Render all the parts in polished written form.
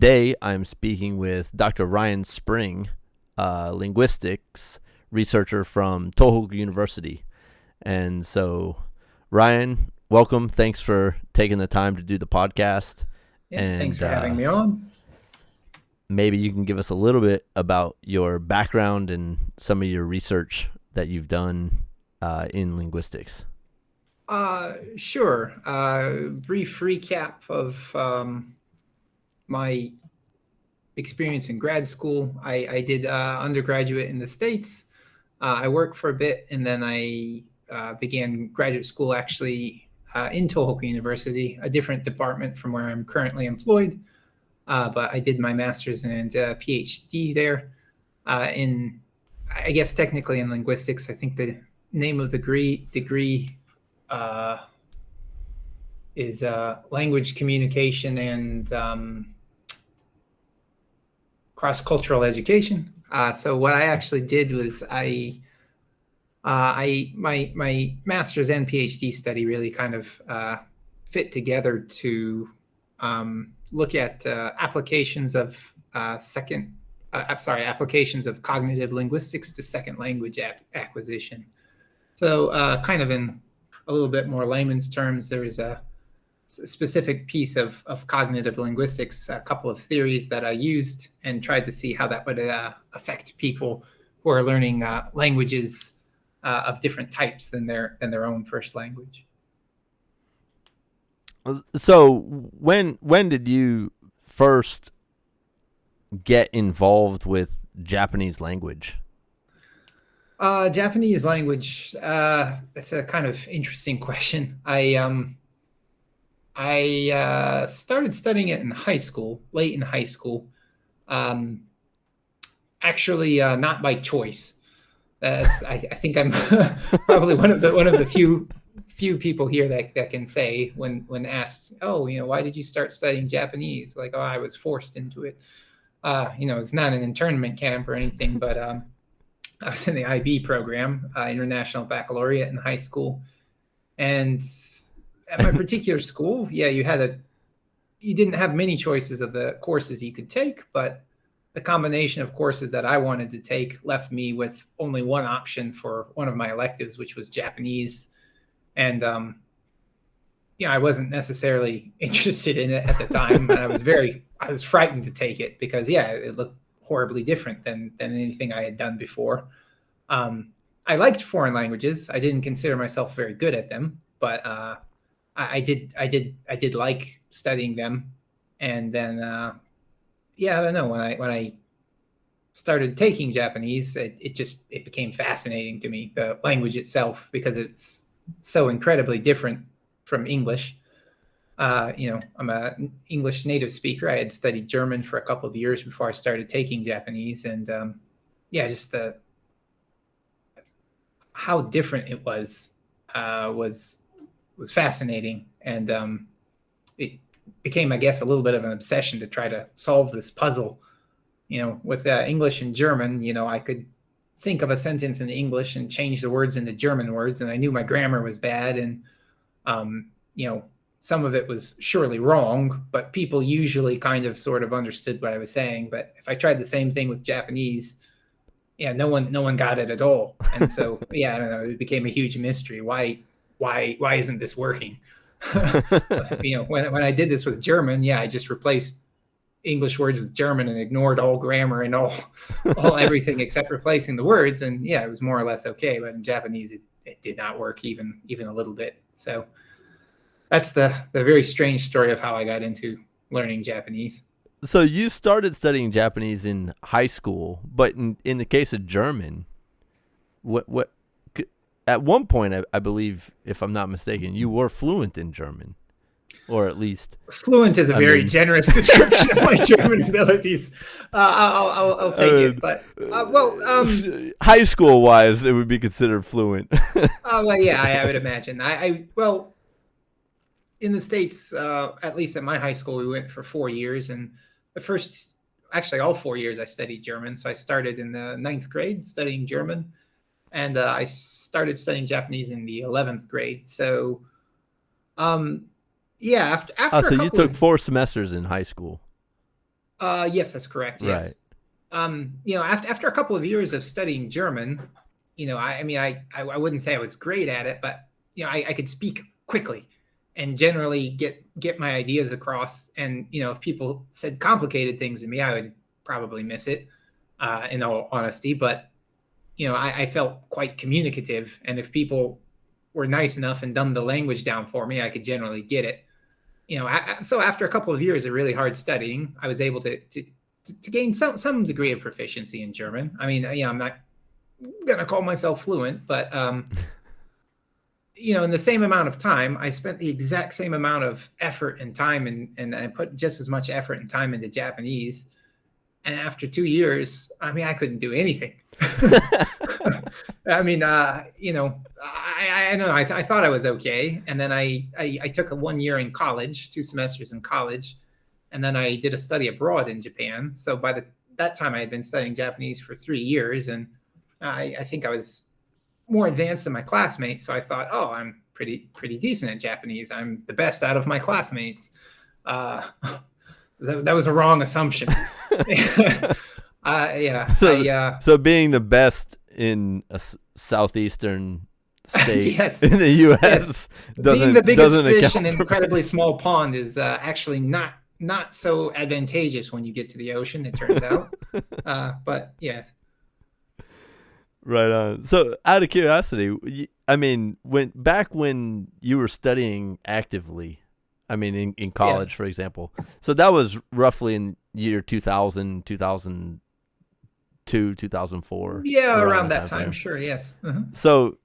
Today, I'm speaking with Dr. Ryan Spring, linguistics researcher from Tohoku University. And so, Ryan, welcome. Thanks for taking the time to do the podcast. Yeah, And thanks for having me on. maybe you can give us a little bit about your background and some of your research that you've done in linguistics. Sure. Brief recap of my experience in grad school. I did undergraduate in the States. I worked for a bit, and then I began graduate school actually in Tohoku University, a different department from where I'm currently employed. But I did my master's and PhD there in, I guess, technically in linguistics. I think the name of the degree uh, is language communication and cross-cultural education. So what I actually did was my master's and PhD study really kind of fit together to look at applications of applications of cognitive linguistics to second language acquisition. So kind of in a little bit more layman's terms, there is a specific piece of cognitive linguistics, a couple of theories that I used and tried to see how that would affect people who are learning languages of different types than their own first language. So when did you first get involved with Japanese language? Japanese language, that's a kind of interesting question. I started studying it in high school, late in high school. Actually, not by choice. I think I'm probably one of the few people here that can say when asked, oh, why did you start studying Japanese? Like, oh, I was forced into it. It's not an internment camp or anything, but I was in the IB program, International Baccalaureate in high school, and at my particular school, you didn't have many choices of the courses you could take, but the combination of courses that I wanted to take left me with only one option for one of my electives, which was Japanese. And, I wasn't necessarily interested in it at the time. And I was frightened to take it because, it looked horribly different than anything I had done before. I liked foreign languages. I didn't consider myself very good at them, but I did like studying them. And then, I don't know, when I started taking Japanese, it became fascinating to me, the language itself, because it's so incredibly different from English. I'm an English native speaker. I had studied German for a couple of years before I started taking Japanese, and just how different it was fascinating, and it became, I guess, a little bit of an obsession to try to solve this puzzle. With English and German, I could think of a sentence in English and change the words into German words, and I knew my grammar was bad, and some of it was surely wrong, but people usually kind of sort of understood what I was saying. But if I tried the same thing with Japanese, no one got it at all. And so I don't know, it became a huge mystery. Why isn't this working? When I did this with German, I just replaced English words with German and ignored all grammar and all everything except replacing the words, and it was more or less okay. But in Japanese, it did not work even a little bit. So that's the very strange story of how I got into learning Japanese. So you started studying Japanese in high school, but in the case of German, what at one point, I believe, if I'm not mistaken, you were fluent in German, or at least fluent is a very generous description of my German abilities. I'll take it, but high school wise, it would be considered fluent. I would imagine. Well, in the States, at least at my high school, we went for 4 years, and all 4 years I studied German. So I started in the 9th grade studying German, and I started studying Japanese in the 11th grade. So, after so you took 4 semesters in high school. Yes, that's correct. Right. Yes. After a couple of years of studying German, I wouldn't say I was great at it, but I could speak quickly and generally get my ideas across. And if people said complicated things to me, I would probably miss it, in all honesty. But I felt quite communicative, and if people were nice enough and dumbed the language down for me, I could generally get it. So after a couple of years of really hard studying, I was able to gain some degree of proficiency in German. I mean, I'm not gonna call myself fluent, but in the same amount of time, I spent the exact same amount of effort and time, and I put just as much effort and time into Japanese. And after 2 years, I couldn't do anything. I mean, I know I thought I was okay, and then I took a 1 year in college, 2 semesters in college, and then I did a study abroad in Japan. So by that time, I had been studying Japanese for 3 years, and I think I was more advanced than my classmates. So I thought, oh, I'm pretty decent at Japanese. I'm the best out of my classmates. That was a wrong assumption. So being the best in a southeastern state yes, in the U.S. yes. doesn't being the biggest doesn't fish in account an for incredibly small pond is actually not so advantageous when you get to the ocean, it turns out. But yes. Right on. So, out of curiosity, when you were studying actively, in college, Yes. for example, so that was roughly in year 2000, 2002, 2004. Yeah, around that time time, frame. sure, yes. Uh-huh. So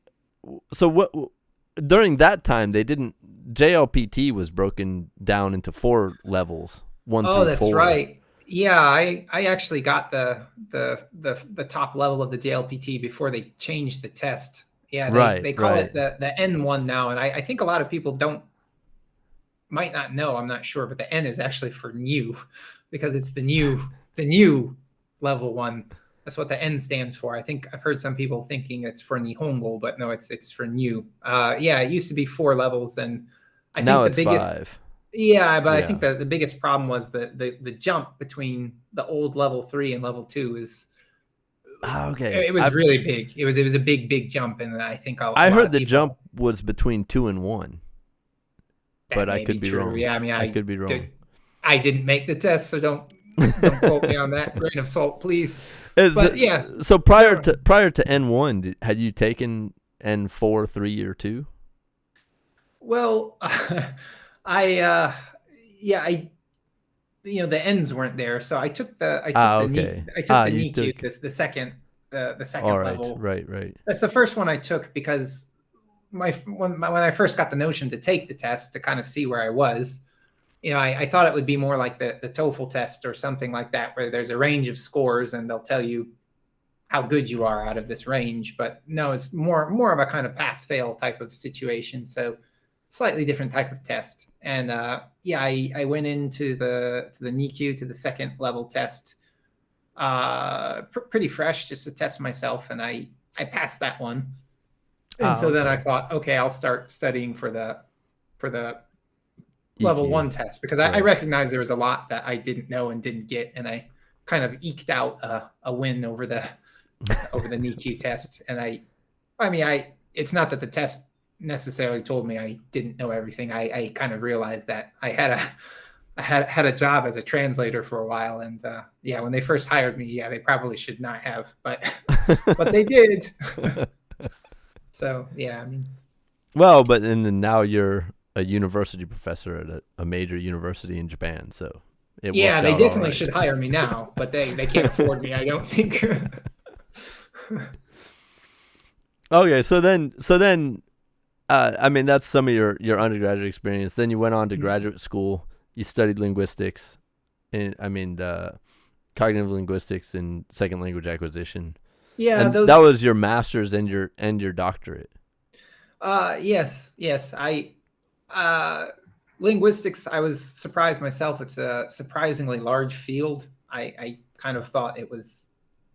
what during that time they didn't JLPT was broken down into 4 levels, 1 Oh, through that's 4. right. Yeah, I actually got the top level of the JLPT before they changed the test. Yeah, they call Right. it the N1 now, and I think a lot of people might not know. I'm not sure, but the N is actually for new, because it's the new level one. That's what the N stands for. I think I've heard some people thinking it's for Nihongo, but no, it's for new. Yeah, it used to be 4 levels, and I Now think the it's biggest 5. yeah, but I Yeah. think the biggest problem was the jump between the old level 3 and level 2 is Okay. it was really big. It was a big jump, and I think a I lot heard of the people, jump was between 2 and 1, that but I may could be true. wrong. Yeah, I mean, I could be wrong. I didn't make the test, so don't quote me on that. Grain of salt, please. But yes. So prior to N1, had you taken N4, 3, or 2? Well, I the ends weren't there, so I took the Okay. NICU, the second All right. level. Right. That's the first one I took because when I first got the notion to take the test to kind of see where I was, I thought it would be more like the TOEFL test or something like that, where there's a range of scores and they'll tell you how good you are out of this range. But no, it's more of a kind of pass-fail type of situation. So slightly different type of test. And I went into the NICU, to the second level test, pretty fresh, just to test myself, and I passed that one. And so then I thought, okay, I'll start studying for the level EQ. 1 test, because I recognized there was a lot that I didn't know and didn't get, and I kind of eked out a win over the NICU test. And it's not that the test necessarily told me I didn't know everything. I kind of realized that I had a job as a translator for a while, and when they first hired me, they probably should not have, but they did. So well, but then now you're a university professor at a major university in Japan, so they definitely should hire me now, but they can't afford me, I don't think. Okay, so then that's some of your undergraduate experience. Then you went on to graduate school. You studied linguistics, and the cognitive linguistics and second language acquisition. Yeah, that was your master's and your doctorate. Yes. Linguistics, I was surprised myself. It's a surprisingly large field. I kind of thought it was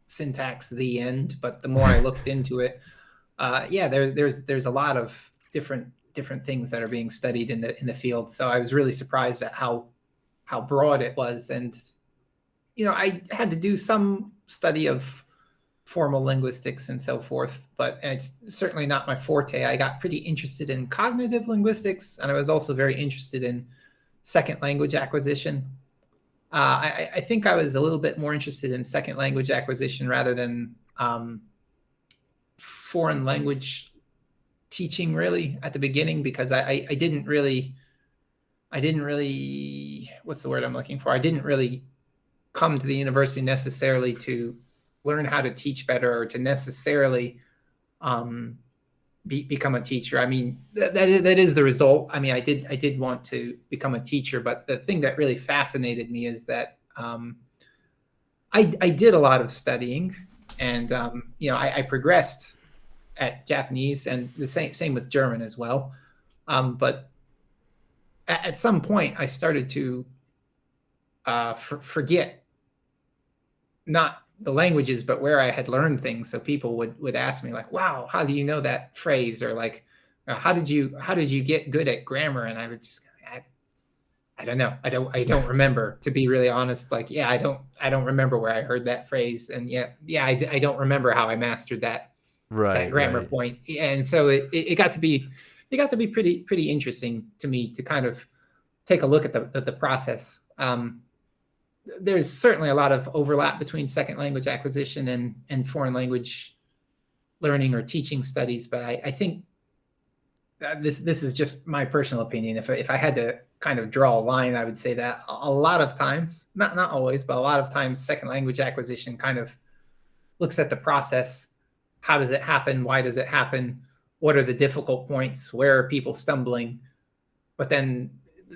syntax, the end, but the more I looked into it, there's a lot of different things that are being studied in the field. So I was really surprised at how broad it was. And I had to do some study of formal linguistics and so forth, but it's certainly not my forte. I got pretty interested in cognitive linguistics, and I was also very interested in second language acquisition. I think I was a little bit more interested in second language acquisition rather than foreign language teaching really at the beginning, because I didn't really, what's the word I'm looking for? I didn't really come to the university necessarily to learn how to teach better or to necessarily become a teacher. I mean, that is the result. I mean, I did want to become a teacher, but the thing that really fascinated me is that I did a lot of studying, and I progressed at Japanese, and the same with German as well. But at some point, I started to forget not the languages, but where I had learned things. So people would ask me like, "Wow, how do you know that phrase?" Or like, "How did you get good at grammar?" And I would just, I don't know. I don't remember, to be really honest. Like, yeah, I don't remember where I heard that phrase, and I don't remember how I mastered that grammar point. And so it got to be pretty interesting to me to kind of take a look at the process. There's certainly a lot of overlap between second language acquisition and foreign language learning or teaching studies, but I think this is just my personal opinion. If I had to kind of draw a line, I would say that a lot of times, not always, but a lot of times, second language acquisition kind of looks at the process. How does it happen? Why does it happen? What are the difficult points? Where are people stumbling? But then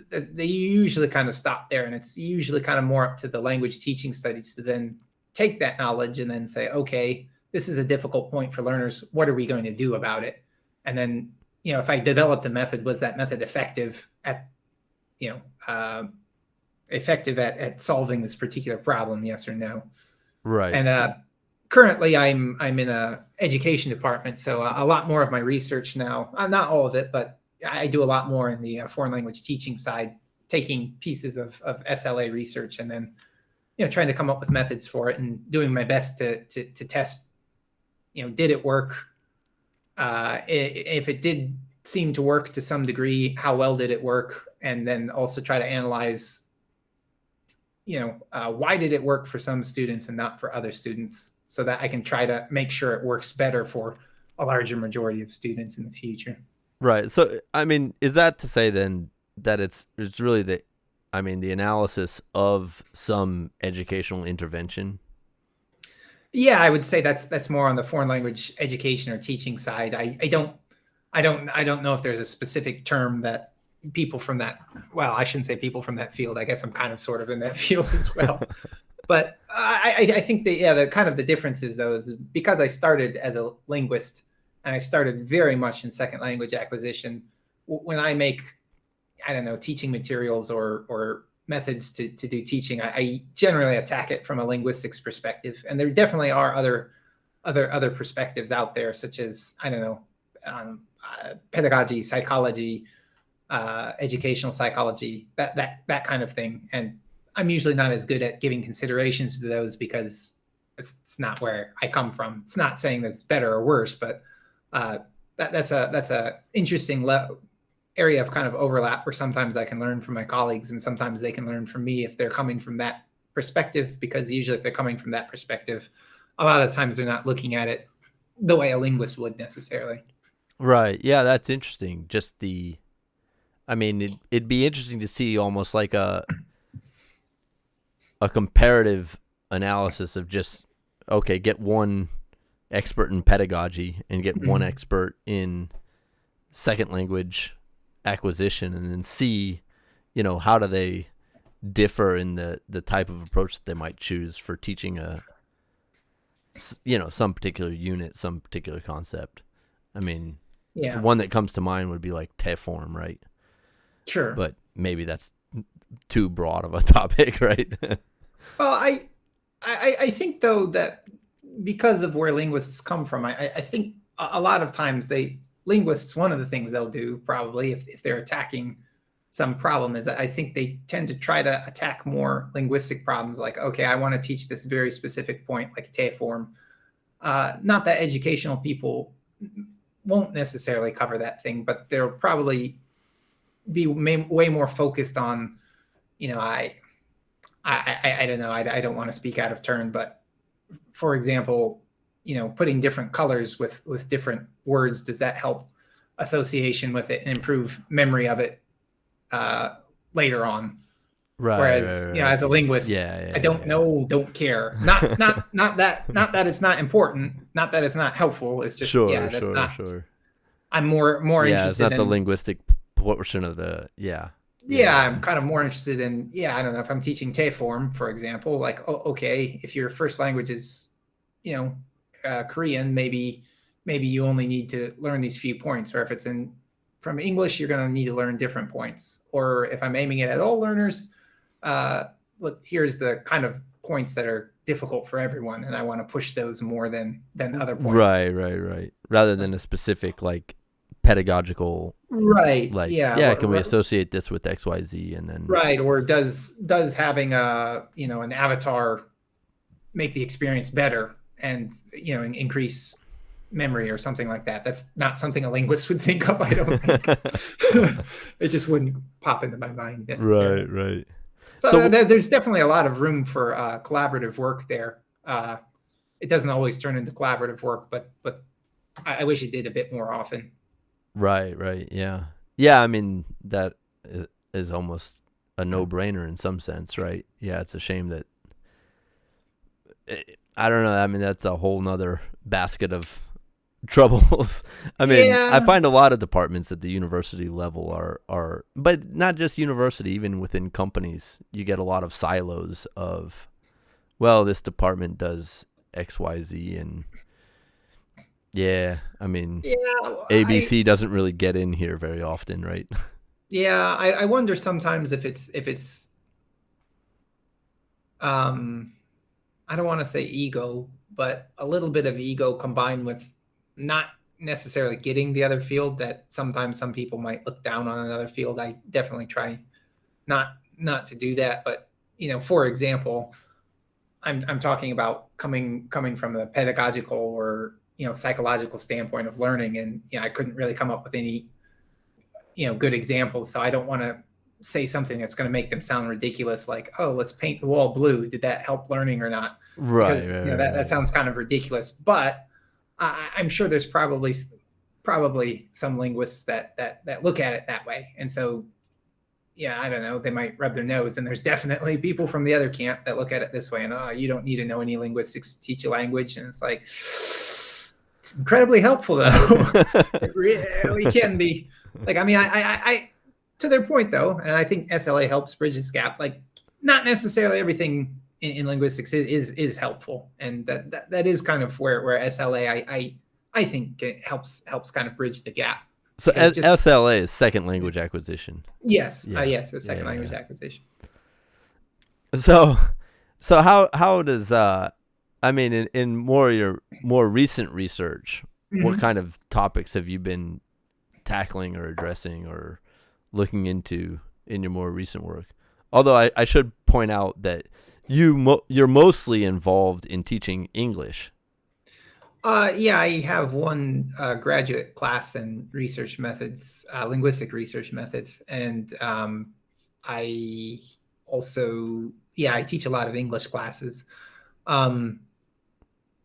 they usually kind of stop there, and it's usually kind of more up to the language teaching studies to then take that knowledge and then say, okay, this is a difficult point for learners. What are we going to do about it? And then, if I developed a method, was that method effective at solving this particular problem? Yes or no? Right. And currently, I'm in a education department, so a lot more of my research now, not all of it, but I do a lot more in the foreign language teaching side, taking pieces of SLA research and then, trying to come up with methods for it and doing my best to test, did it work? If it did seem to work to some degree, how well did it work? And then also try to analyze, why did it work for some students and not for other students, so that I can try to make sure it works better for a larger majority of students in the future. Right. So, I mean, is that to say then that it's really the analysis of some educational intervention? Yeah, I would say that's more on the foreign language education or teaching side. I don't know if there's a specific term that people from that, well, I shouldn't say people from that field. I guess I'm kind of sort of in that field as well. But I think the kind of the difference is, though, is because I started as a linguist and I started very much in second language acquisition. When I make, I don't know, teaching materials or methods to do teaching, I generally attack it from a linguistics perspective. And there definitely are other perspectives out there, such as, I don't know, pedagogy, psychology, educational psychology, that kind of thing. And I'm usually not as good at giving considerations to those because it's not where I come from. It's not saying that's better or worse, but that's a interesting area of kind of overlap where sometimes I can learn from my colleagues and sometimes they can learn from me if they're coming from that perspective, because usually if they're coming from that perspective, a lot of times they're not looking at it the way a linguist would necessarily. Right. Yeah, that's interesting. Just it'd be interesting to see almost like a comparative analysis of just, okay, get one expert in pedagogy and get one expert in second language acquisition, and then see, how do they differ in the type of approach that they might choose for teaching some particular unit, some particular concept. I mean, the one that comes to mind would be like Teform, right? Sure. But maybe that's too broad of a topic, right? Well, I think, though, that because of where linguists come from, I think a lot of times linguists, one of the things they'll do probably if they're attacking some problem is I think they tend to try to attack more linguistic problems like, okay, I want to teach this very specific point, like te form. Not that educational people won't necessarily cover that thing, but they'll probably be way more focused on, I don't know, I don't want to speak out of turn, but for example, putting different colors with different words, does that help association with it and improve memory of it later on? Right. Whereas, right, as a linguist, I don't know, don't care. Not that it's not important, not that it's not helpful. It's just, Sure, that's sure, not. sure. I'm more Yeah, it's interested not the in. linguistic portion of the. Yeah. Yeah, I'm kind of more interested in. Yeah, I don't know if I'm teaching te form, for example. Like, oh, okay, if your first language is, Korean, maybe you only need to learn these few points. Or if it's from English, you're going to need to learn different points. Or if I'm aiming it at all learners, look, here's the kind of points that are difficult for everyone, and I want to push those more than other points. Right. Rather than a specific like pedagogical. Right. Like, Yeah. can we associate this with XYZ and then. Right. Or does having an avatar make the experience better and, increase memory or something like that? That's not something a linguist would think of, I don't think. It just wouldn't pop into my mind necessarily. Right. So there's definitely a lot of room for collaborative work there. It doesn't always turn into collaborative work, but I wish it did a bit more often. Right. Yeah, I mean, that is almost a no-brainer in some sense, right? Yeah, it's a shame that. I don't know. I mean, that's a whole nother basket of troubles. I mean, I find a lot of departments at the university level are, but not just university, even within companies, you get a lot of silos of, well, this department does XYZ and. Yeah, I mean, ABC doesn't really get in here very often, right? Yeah, I wonder sometimes if it's I don't want to say ego, but a little bit of ego combined with not necessarily getting the other field, that sometimes some people might look down on another field. I definitely try not to do that, but for example, I'm talking about coming from a pedagogical or psychological standpoint of learning, and I couldn't really come up with any good examples, so I don't want to say something that's going to make them sound ridiculous, like, oh, let's paint the wall blue, did that help learning or not? Because that sounds kind of ridiculous. But I'm sure there's probably some linguists that look at it that way, and so I don't know, they might rub their nose. And there's definitely people from the other camp that look at it this way, and you don't need to know any linguistics to teach a language. And it's like, it's incredibly helpful though. It really can be. Like, I mean, I to their point though, and I think SLA helps bridge this gap. Like, not necessarily everything in linguistics is helpful, and that is kind of where SLA I think it helps kind of bridge the gap. So SLA is second language acquisition. Yes, yes, it's second language acquisition. So how does I mean, in your more recent research, what kind of topics have you been tackling or addressing or looking into in your more recent work? Although I should point out that you're mostly involved in teaching English. I have one graduate class in research methods, linguistic research methods, and I also I teach a lot of English classes.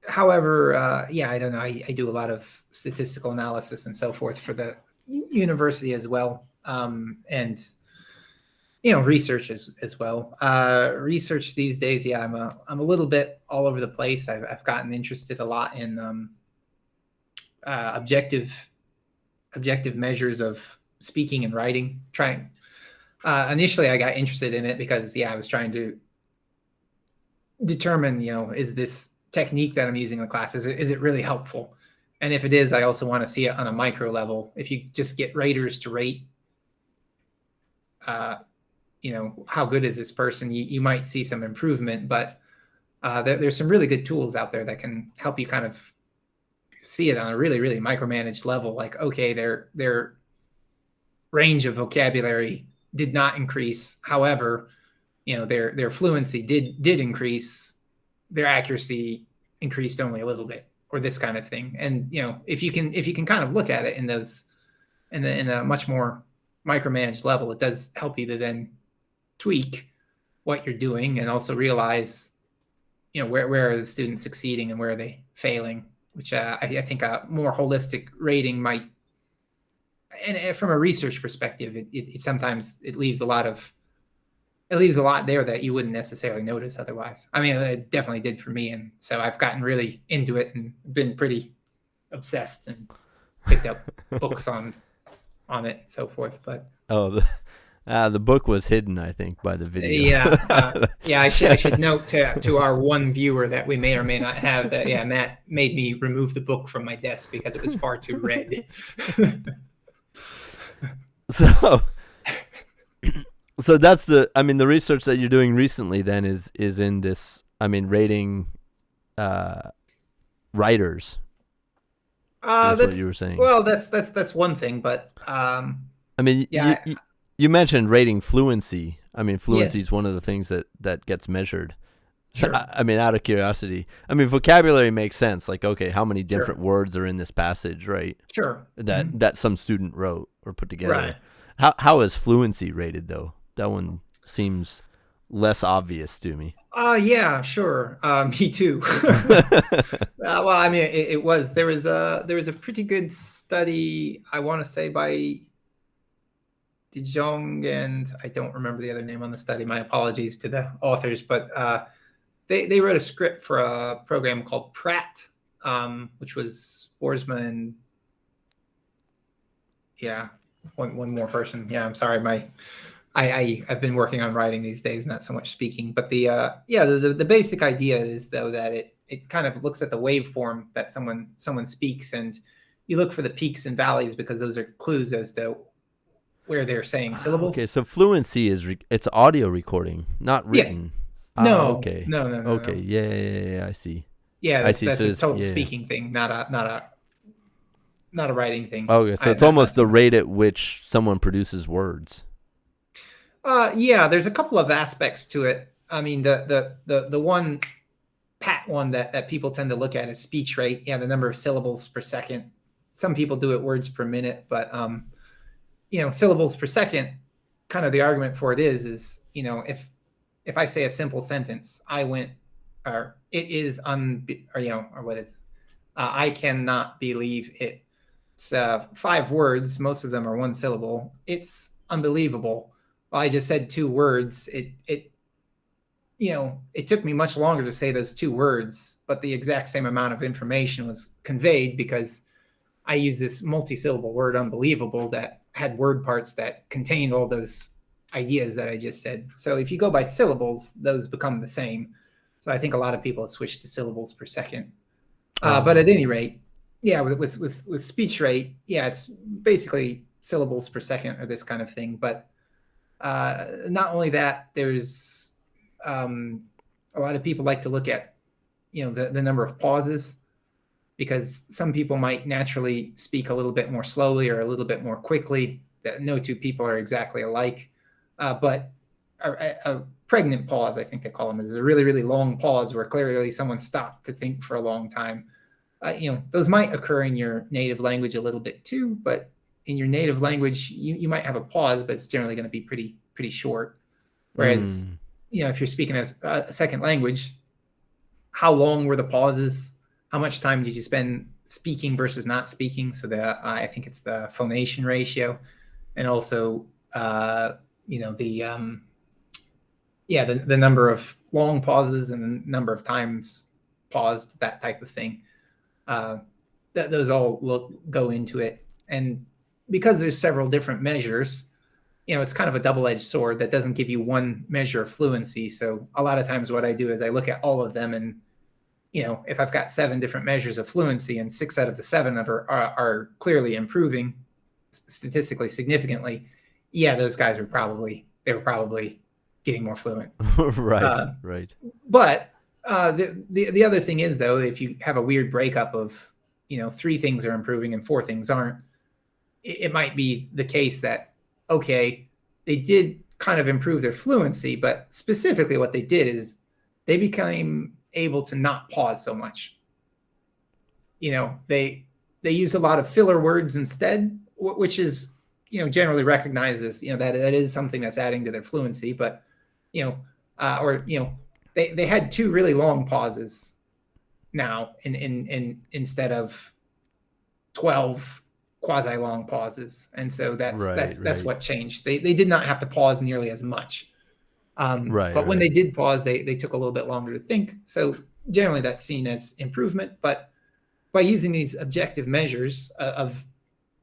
However, I don't know. I do a lot of statistical analysis and so forth for the university as well, and research as well. Research these days, I'm a little bit all over the place. I've gotten interested a lot in objective measures of speaking and writing. Initially, I got interested in it because I was trying to determine, is this technique that I'm using in the class, is it really helpful? And if it is, I also want to see it on a micro level. If you just get raters to rate, how good is this person, you might see some improvement, but there's some really good tools out there that can help you kind of see it on a really, really micromanaged level. Like, okay, their range of vocabulary did not increase. However, their fluency did increase. Their accuracy increased only a little bit, or this kind of thing. And if you can kind of look at it in those in a much more micromanaged level, it does help you to then tweak what you're doing and also realize where are the students succeeding and where are they failing, which I think a more holistic rating might, and from a research perspective, it sometimes it leaves a lot there that you wouldn't necessarily notice otherwise. I mean, it definitely did for me, and so I've gotten really into it and been pretty obsessed and picked up books on it and so forth. But the book was hidden, I think, by the video. Yeah. I should note to our one viewer that we may or may not have that. Yeah, Matt made me remove the book from my desk because it was far too red. So that's the research that you're doing recently then is in this, rating writers. That's what you were saying. Well, that's one thing, but you mentioned rating fluency. Fluency Yes. is one of the things that gets measured. Sure. Out of curiosity. Vocabulary makes sense. Like, okay, how many different Sure. words are in this passage, right? Sure. That some student wrote or put together. Right. How is fluency rated though? That one seems less obvious to me. Yeah, sure. Me too. Well, it was there was a pretty good study, I want to say, by De Jong, and I don't remember the other name on the study. My apologies to the authors, but they wrote a script for a program called Pratt, which was Boersma and one more person. Yeah, I'm sorry, I've been working on writing these days, not so much speaking. But the basic idea is though that it kind of looks at the waveform that someone speaks, and you look for the peaks and valleys because those are clues as to where they're saying syllables. Okay, so fluency it's audio recording, not written. Yes. No. Okay. No. Okay. No. Yeah, I see. Yeah, that's So a total speaking thing, not a writing thing. Okay, so it's almost the rate at which someone produces words. Yeah, there's a couple of aspects to it. The one pat one that people tend to look at is speech rate. Yeah, the number of syllables per second. Some people do it words per minute, but syllables per second, kind of the argument for it is if I say a simple sentence, I went, or it is or what is, I cannot believe it. It's 5 words. Most of them are one syllable. It's unbelievable. Well, I just said 2 words. It took me much longer to say those 2 words, but the exact same amount of information was conveyed because I used this multi-syllable word unbelievable that had word parts that contained all those ideas that I just said. So if you go by syllables, those become the same. So I think a lot of people have switched to syllables per second. But at any rate, yeah, with speech rate, yeah, it's basically syllables per second or this kind of thing. But not only that, there's a lot of people like to look at the number of pauses, because some people might naturally speak a little bit more slowly or a little bit more quickly. No 2 people are exactly alike, but a pregnant pause, I think they call them, is a really, really long pause where clearly someone stopped to think for a long time. Those might occur in your native language a little bit too, but in your native language, you might have a pause, but it's generally going to be pretty short. Whereas, if you're speaking as a second language, how long were the pauses? How much time did you spend speaking versus not speaking? So I think it's the phonation ratio, and also the number of long pauses and the number of times paused, that type of thing. Those all go into it, and because there's several different measures, it's kind of a double-edged sword that doesn't give you one measure of fluency. So a lot of times what I do is I look at all of them, and if I've got 7 different measures of fluency and 6 out of the 7 are clearly improving statistically significantly, yeah, those guys were probably getting more fluent. Right. But the other thing is, though, if you have a weird breakup of 3 things are improving and 4 things aren't, it might be the case that, okay, they did kind of improve their fluency, but specifically what they did is they became able to not pause so much. They use a lot of filler words instead, which is generally recognized as that is something that's adding to their fluency. But they had two really long pauses now in instead of 12 quasi long pauses, and so that's what changed. They did not have to pause nearly as much. But when they did pause, they took a little bit longer to think. So generally that's seen as improvement. But by using these objective measures of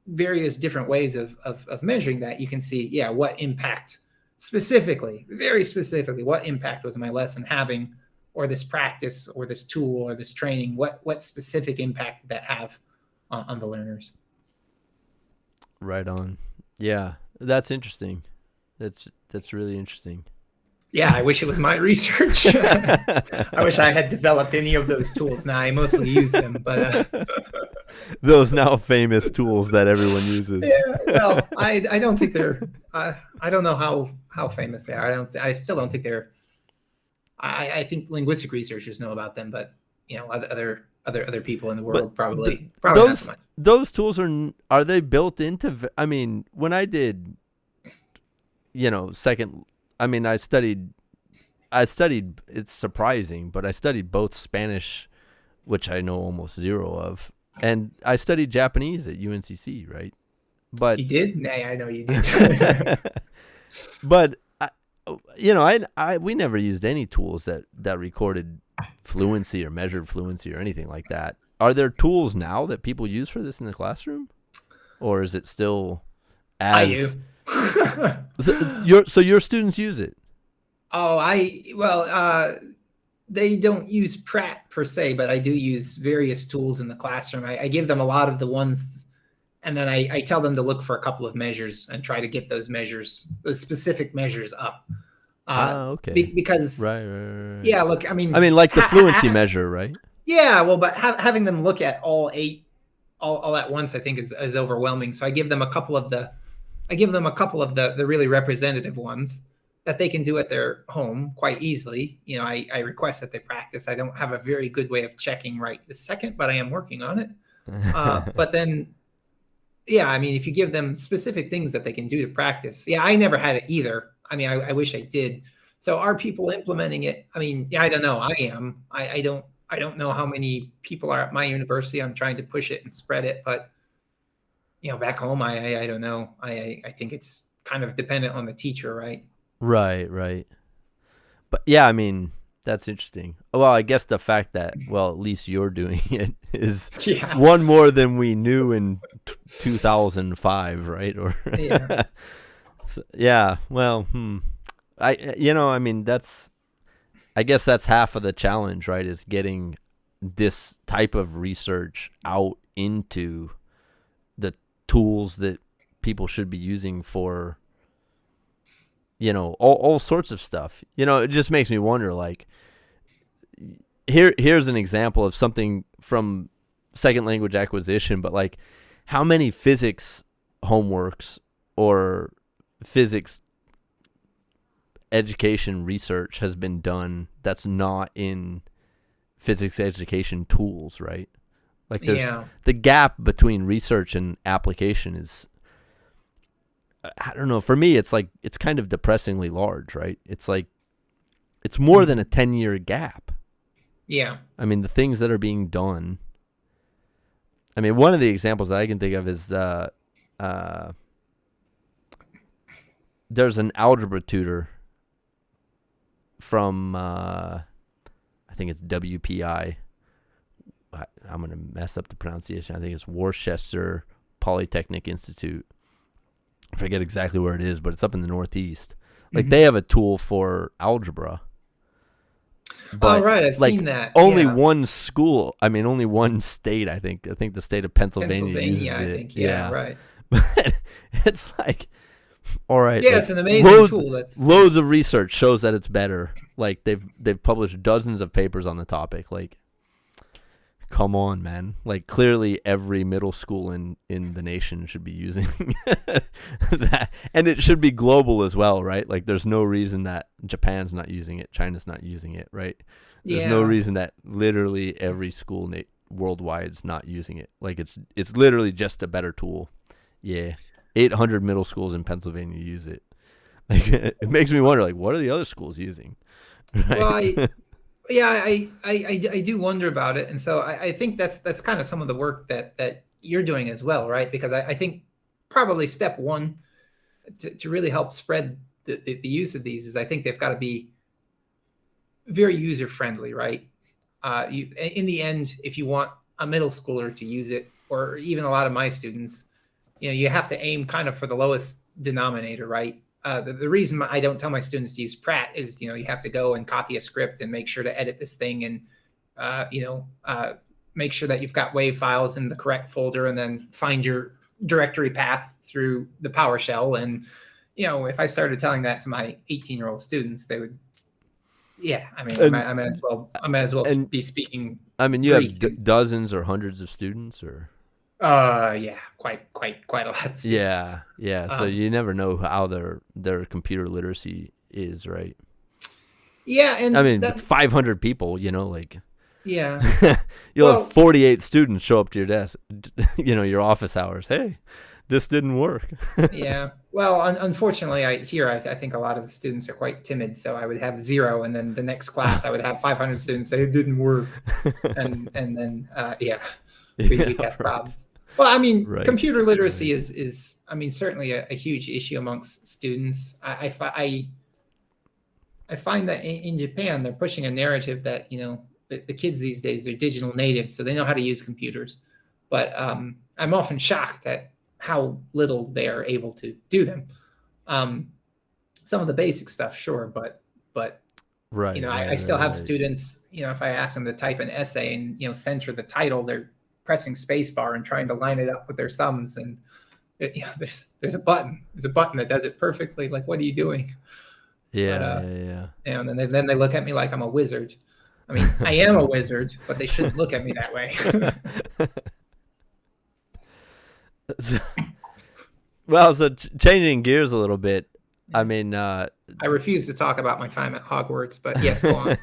various different ways of measuring that, you can see, what impact very specifically, what impact was my lesson having, or this practice, or this tool, or this training, what specific impact did that have on the learners? Right on. Yeah, that's interesting. That's really interesting. Yeah, I wish it was my research. I wish I had developed any of those tools. Now I mostly use them, but those now famous tools that everyone uses. Yeah, well, I don't think they're. I don't know how famous they are. I still don't think they're. I think linguistic researchers know about them, but other people in the world probably not so much. Those tools are they built into? I mean, when I did, second. I mean, I studied, it's surprising, but I studied both Spanish, which I know almost zero of, and I studied Japanese at UNCC, right? But you did? Nah, I know you did. But, we never used any tools that recorded fluency or measured fluency or anything like that. Are there tools now that people use for this in the classroom? Or is it still as... I do. So your students use it? They don't use Pratt per se, but I do use various tools in the classroom. I give them a lot of the ones, and then I tell them to look for a couple of measures and try to get those specific measures up. Okay. Because right. Yeah, look, I mean, like the fluency measure, right? Yeah, well, but having them look at all 8 all at once, I think is overwhelming. So I give them a couple of the really representative ones that they can do at their home quite easily. I request that they practice. I don't have a very good way of checking right this second, but I am working on it. But then, I mean, if you give them specific things that they can do to practice, I never had it either. I mean, I wish I did. So are people implementing it? I mean, I don't know. I am. I don't know how many people are at my university. I'm trying to push it and spread it, but back home, I don't know. I think it's kind of dependent on the teacher, right? Right. But I mean, that's interesting. Well, I guess the fact that, at least you're doing it is one more than we knew in 2005, right? Or well, I mean, I guess that's half of the challenge, right? Is getting this type of research out into the tools that people should be using for, all sorts of stuff. It just makes me wonder, like, here's an example of something from second language acquisition, but like, how many physics homeworks or physics education research has been done that's not in physics education tools, right? Like, there's the gap between research and application is, I don't know, for me, it's like, it's kind of depressingly large, right? It's like, it's more than a 10-year gap. Yeah. I mean, the things that are being done. I mean, one of the examples that I can think of is there's an algebra tutor from, I think it's WPI. I'm going to mess up the pronunciation. I think it's Worcester Polytechnic Institute. I forget exactly where it is, but it's up in the Northeast. Like, they have a tool for algebra. But, right. I've seen that. Only one school. I mean, only one state, I think. I think the state of Pennsylvania uses I it. think. Yeah, right. But it's like, all right. Yeah, like, it's an amazing tool. Loads of research shows that it's better. Like, they've published dozens of papers on the topic. Like, Come on, man. Like clearly every middle school in the nation should be using that. And it should be global as well, right? Like there's no reason that Japan's not using it, China's not using it, right? There's no Yeah. reason that literally every school worldwide is not using it. Like it's literally just a better tool. Yeah. 800 middle schools in Pennsylvania use it. Like it makes me wonder, like, what are the other schools using? Well, Right? I do wonder about it, and so I think that's kind of some of the work that you're doing as well, right? Because I think probably step one to really help spread the use of these is I think they've got to be very user friendly, right? In the end, if you want a middle schooler to use it, or even a lot of my students, you have to aim kind of for the lowest denominator, right? The reason I don't tell my students to use Pratt is, you have to go and copy a script and make sure to edit this thing and, make sure that you've got WAV files in the correct folder and then find your directory path through the PowerShell. And, if I started telling that to my 18-year-old students, they would, yeah, I mean, And I might as well and be speaking I mean, you have Greek. dozens or hundreds of students, or Yeah, quite a lot of students. yeah. So you never know how their computer literacy is, right? Yeah, and I mean, that, 500 people, like yeah. you'll Well, have 48 students show up to your desk, your office hours. Hey, this didn't work. yeah. Well, unfortunately, I think a lot of the students are quite timid. So I would have 0, and then the next class I would have 500 students say it didn't work, and then yeah, we'd have problems. Well, I mean, Right. computer literacy is I mean certainly a huge issue amongst students. I find that in Japan they're pushing a narrative that the kids these days, they're digital natives, so they know how to use computers, but I'm often shocked at how little they are able to do them. Some of the basic stuff, sure, but Right. I still have students. If I ask them to type an essay and center the title, they're pressing spacebar and trying to line it up with their thumbs, and there's a button. There's a button that does it perfectly. Like, what are you doing? Yeah, But yeah. and then they look at me like I'm a wizard. I mean, I am a wizard, but they shouldn't look at me that way. Well, so changing gears a little bit. I mean, I refuse to talk about my time at Hogwarts, but yes, go on.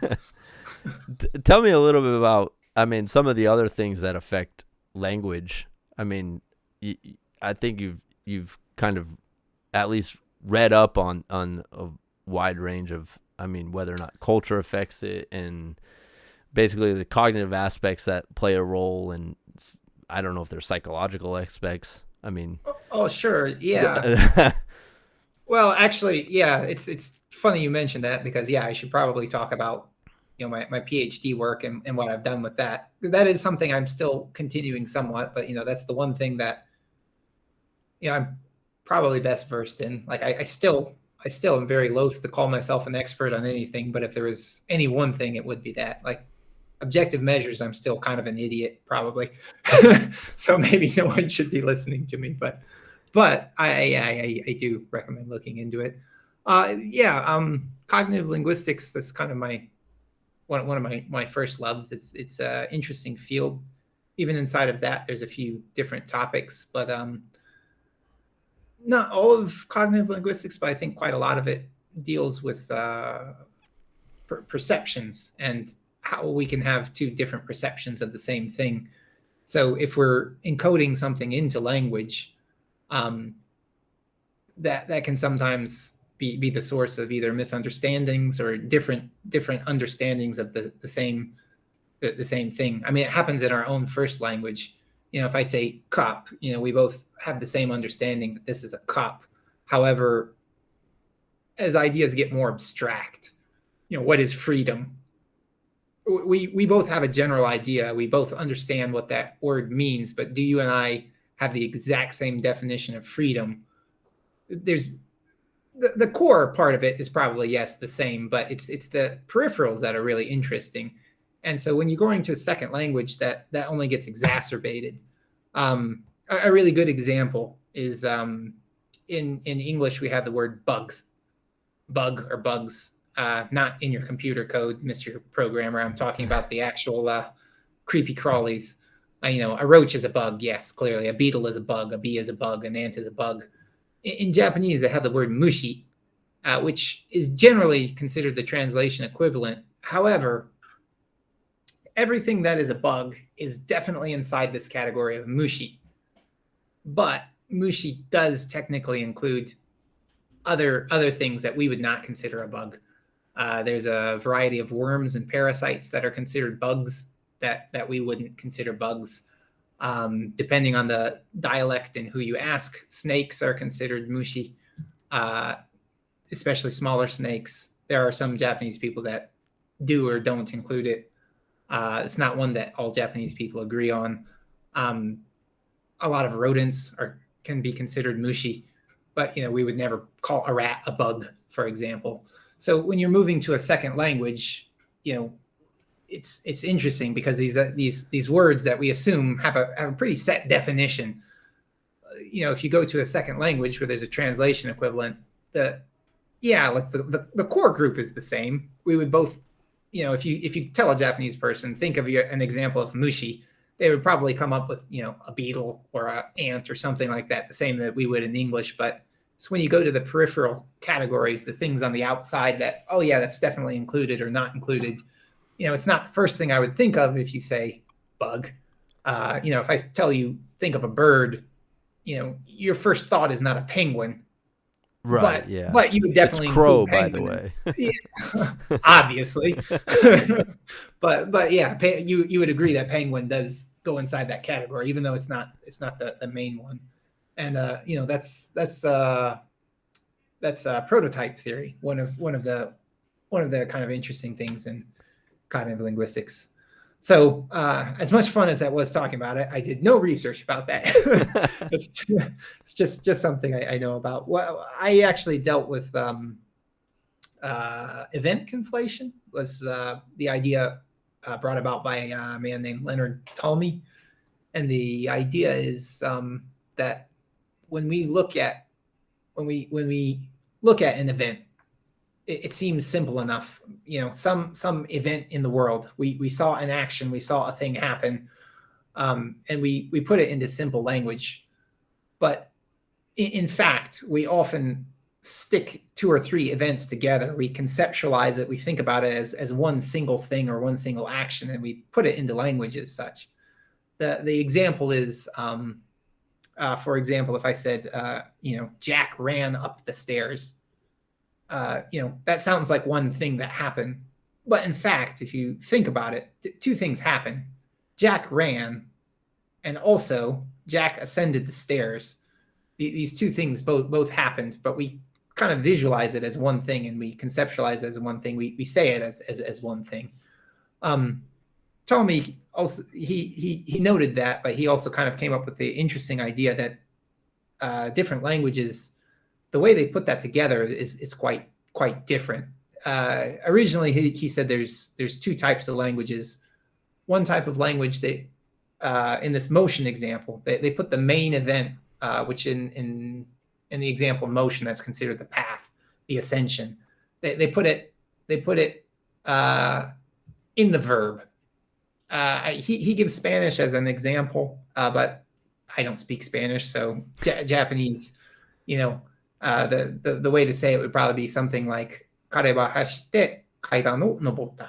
Tell me a little bit about, I mean, some of the other things that affect language. I mean, I think you've kind of at least read up on a wide range of, I mean, whether or not culture affects it, and basically the cognitive aspects that play a role, and I don't know if there's psychological aspects. I mean, Oh, sure, yeah. Well, actually, yeah, it's funny you mentioned that, because I should probably talk about my PhD work and what I've done with that. That is something I'm still continuing somewhat, but that's the one thing that I'm probably best versed in. Like I still am very loath to call myself an expert on anything, but if there was any one thing, it would be that. Like objective measures, I'm still kind of an idiot, probably. So maybe no one should be listening to me, but I do recommend looking into it. Cognitive linguistics, that's kind of one of my first loves. It's an interesting field. Even inside of that, there's a few different topics, but not all of cognitive linguistics, but I think quite a lot of it deals with perceptions and how we can have two different perceptions of the same thing. So if we're encoding something into language, that can sometimes be the source of either misunderstandings or different understandings of the same thing. I mean, it happens in our own first language. If I say cup, we both have the same understanding that this is a cup. However, as ideas get more abstract, what is freedom? We both have a general idea. We both understand what that word means, but do you and I have the exact same definition of freedom? There's the core part of it is probably, yes, the same, but it's the peripherals that are really interesting. And so when you're going to a second language, that only gets exacerbated. A really good example is in English, we have the word bug or bugs. Not in your computer code, Mr. Programmer. I'm talking about the actual creepy crawlies. A roach is a bug, yes, clearly. A beetle is a bug, a bee is a bug, an ant is a bug. In Japanese, they have the word mushi, which is generally considered the translation equivalent. However, everything that is a bug is definitely inside this category of mushi. But mushi does technically include other things that we would not consider a bug. There's a variety of worms and parasites that are considered bugs that we wouldn't consider bugs. Depending on the dialect and who you ask, snakes are considered mushi, especially smaller snakes. There are some Japanese people that do or don't include it. It's not one that all Japanese people agree on. A lot of rodents can be considered mushi, but we would never call a rat a bug, for example. So when you're moving to a second language, it's interesting because these words that we assume have a pretty set definition. If you go to a second language where there's a translation equivalent, the core group is the same. We would both, if you tell a Japanese person, think of an example of mushi, they would probably come up with, a beetle or an ant or something like that, the same that we would in English. But it's when you go to the peripheral categories, the things on the outside that, oh yeah, that's definitely included or not included. It's not the first thing I would think of if you say bug. If I tell you, think of a bird, your first thought is not a penguin. Right. But you would definitely it's crow, include by the penguin. way. Yeah, obviously. but yeah, you would agree that penguin does go inside that category, even though it's not the main one. And that's prototype theory. One of the kind of interesting things in cognitive linguistics. So as much fun as that was talking about it, I did no research about that. It's just something I know about. Well, I actually dealt with event conflation. Was the idea brought about by a man named Leonard Talmy. And the idea is that when we look at an event, it seems simple enough. Some event in the world, we saw an action, we saw a thing happen, and we put it into simple language. But in fact, we often stick 2 or 3 events together. We conceptualize it, we think about it as one single thing or one single action, and we put it into language as such. The example is, for example, if I said, Jack ran up the stairs. That sounds like one thing that happened. But in fact, if you think about it, 2 things happen. Jack ran, and also Jack ascended the stairs. These 2 things both happened, but we kind of visualize it as one thing, and we conceptualize it as one thing. We say it as one thing. Ptolemy also he noted that, but he also kind of came up with the interesting idea that different languages, the way they put that together is quite different. Originally, he said there's 2 types of languages. One type of language, they in this motion example, they put the main event, which in the example motion, that's considered the path, the ascension. They put it in the verb. He gives Spanish as an example, but I don't speak Spanish, so Japanese, the way to say it would probably be something like "kare wa hashite kaidan no nobotta."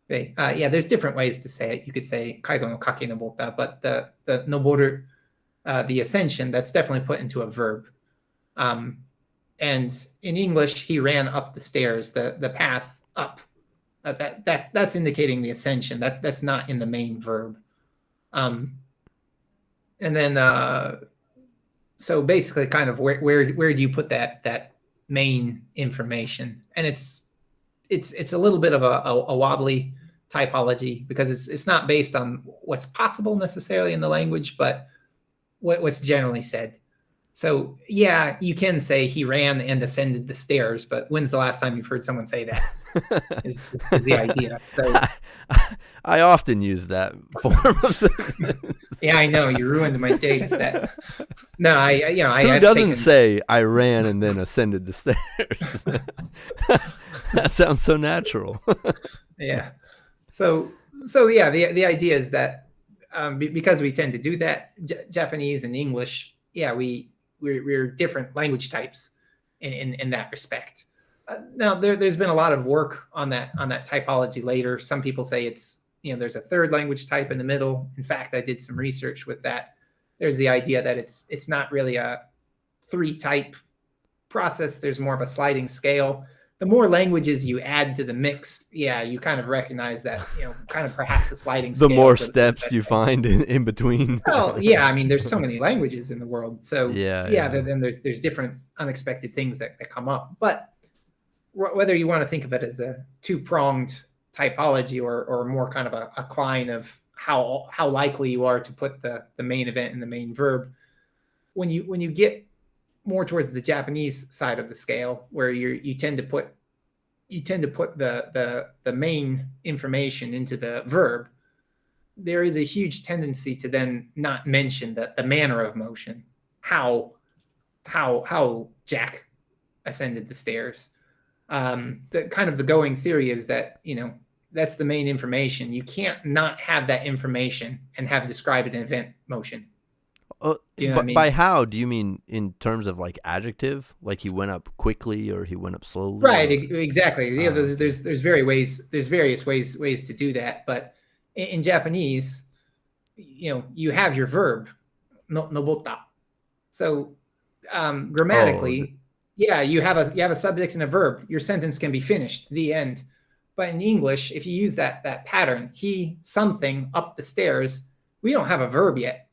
There's different ways to say it. You could say "kaidan no kake nobotta," but the noboru, the ascension, that's definitely put into a verb. And in English, he ran up the stairs, the path up. That's indicating the ascension. That's not in the main verb. And then so basically, kind of where do you put that main information? And it's a little bit of a wobbly typology, because it's not based on what's possible necessarily in the language, but what's generally said. So yeah, you can say he ran and ascended the stairs, but when's the last time you've heard someone say that? is the idea. So, I often use that form of sentence. Yeah, I know, you ruined my data set. No, Who doesn't say I ran and then ascended the stairs? That sounds so natural. Yeah. So So yeah, the idea is that because we tend to do that, Japanese and English, yeah, we're different language types in that respect. Now there's been a lot of work on that typology later. Some people say it's, there's a third language type in the middle. In fact, I did some research with that. There's the idea that it's not really a 3-type process. There's more of a sliding scale. The more languages you add to the mix, yeah, you kind of recognize that, kind of perhaps a sliding scale. The more steps you find in between. Well, yeah, I mean, there's so many languages in the world. So yeah. Then there's different unexpected things that come up. But whether you want to think of it as a 2-pronged typology or more kind of a Klein of how likely you are to put the main event and the main verb, when you get more towards the Japanese side of the scale, where you tend to put the main information into the verb, there is a huge tendency to then not mention the manner of motion, how Jack ascended the stairs. The kind of the going theory is that, that's the main information. You can't not have that information and have described an event motion. Do you know what I mean? By how do you mean in terms of like adjective, like he went up quickly or he went up slowly? Right, exactly. There's various ways to do that, but in Japanese, you have your verb, nobota. So grammatically, you have a subject and a verb. Your sentence can be finished, the end. But in English, if you use that pattern, he something up the stairs, we don't have a verb yet.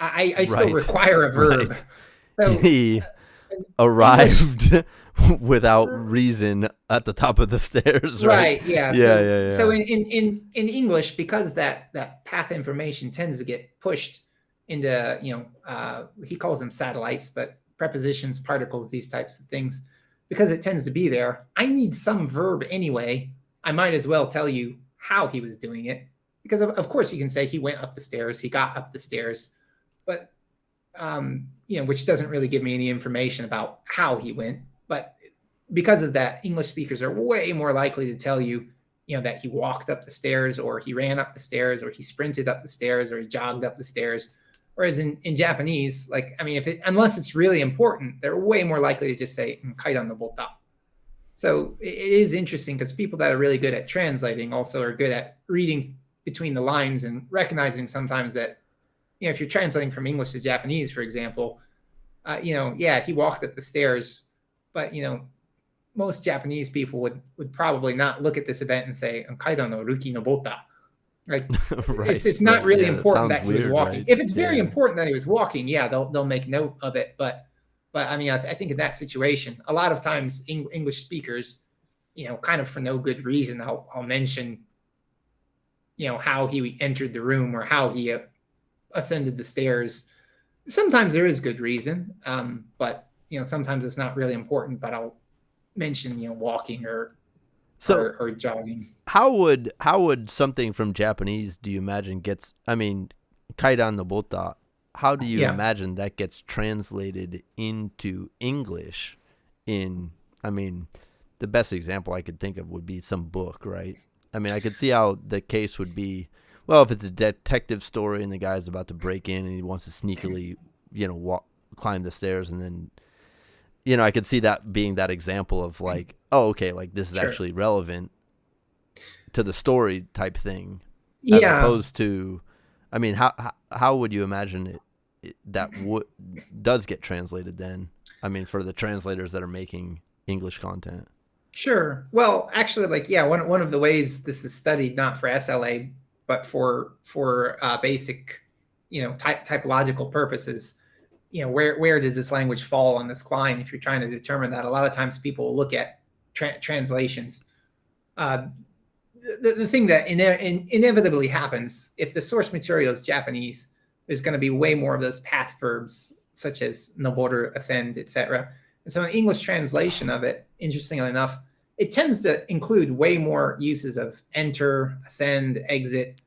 I still require a verb. Right. So, he arrived without reason at the top of the stairs. Right. Yeah. Yeah. So in English, because that path information tends to get pushed into, he calls them satellites, but prepositions, particles, these types of things, because it tends to be there, I need some verb anyway. I might as well tell you how he was doing it, because of course you can say he went up the stairs, he got up the stairs. But, which doesn't really give me any information about how he went. But because of that, English speakers are way more likely to tell you, that he walked up the stairs, or he ran up the stairs, or he sprinted up the stairs, or he jogged up the stairs. Whereas in Japanese, unless it's really important, they're way more likely to just say kaidan nobota. So it is interesting because people that are really good at translating also are good at reading between the lines and recognizing sometimes that, if you're translating from English to Japanese, for example, he walked up the stairs, but, most Japanese people would probably not look at this event and say, kaidan no ruki no bota. Like, right. It's not really important that he was walking. Right? If it's very important that he was walking, they'll make note of it. But I think in that situation, a lot of times English speakers, kind of for no good reason, I'll mention, how he entered the room or how he ascended the stairs. Sometimes there is good reason, but sometimes it's not really important. But I'll mention walking or jogging. How would something from Japanese do you imagine gets? I mean, kaidan no bota. How do you imagine that gets translated into English? The best example I could think of would be some book, right? I mean, I could see how the case would be. Well, if it's a detective story and the guy's about to break in and he wants to sneakily, climb the stairs, and then, I could see that being that example of like, oh, okay, like this is actually relevant to the story type thing, as opposed to, how would you imagine it that does get translated then? For the translators that are making English content. Sure. Well, actually, one of the ways this is studied, not for SLA, but for basic, typological purposes, where does this language fall on this Klein? If you're trying to determine that, a lot of times people will look at translations. The thing that inevitably happens, if the source material is Japanese, there's going to be way more of those path verbs, such as noboru, ascend, etc. And so an English translation of it, interestingly enough, it tends to include way more uses of enter, ascend, exit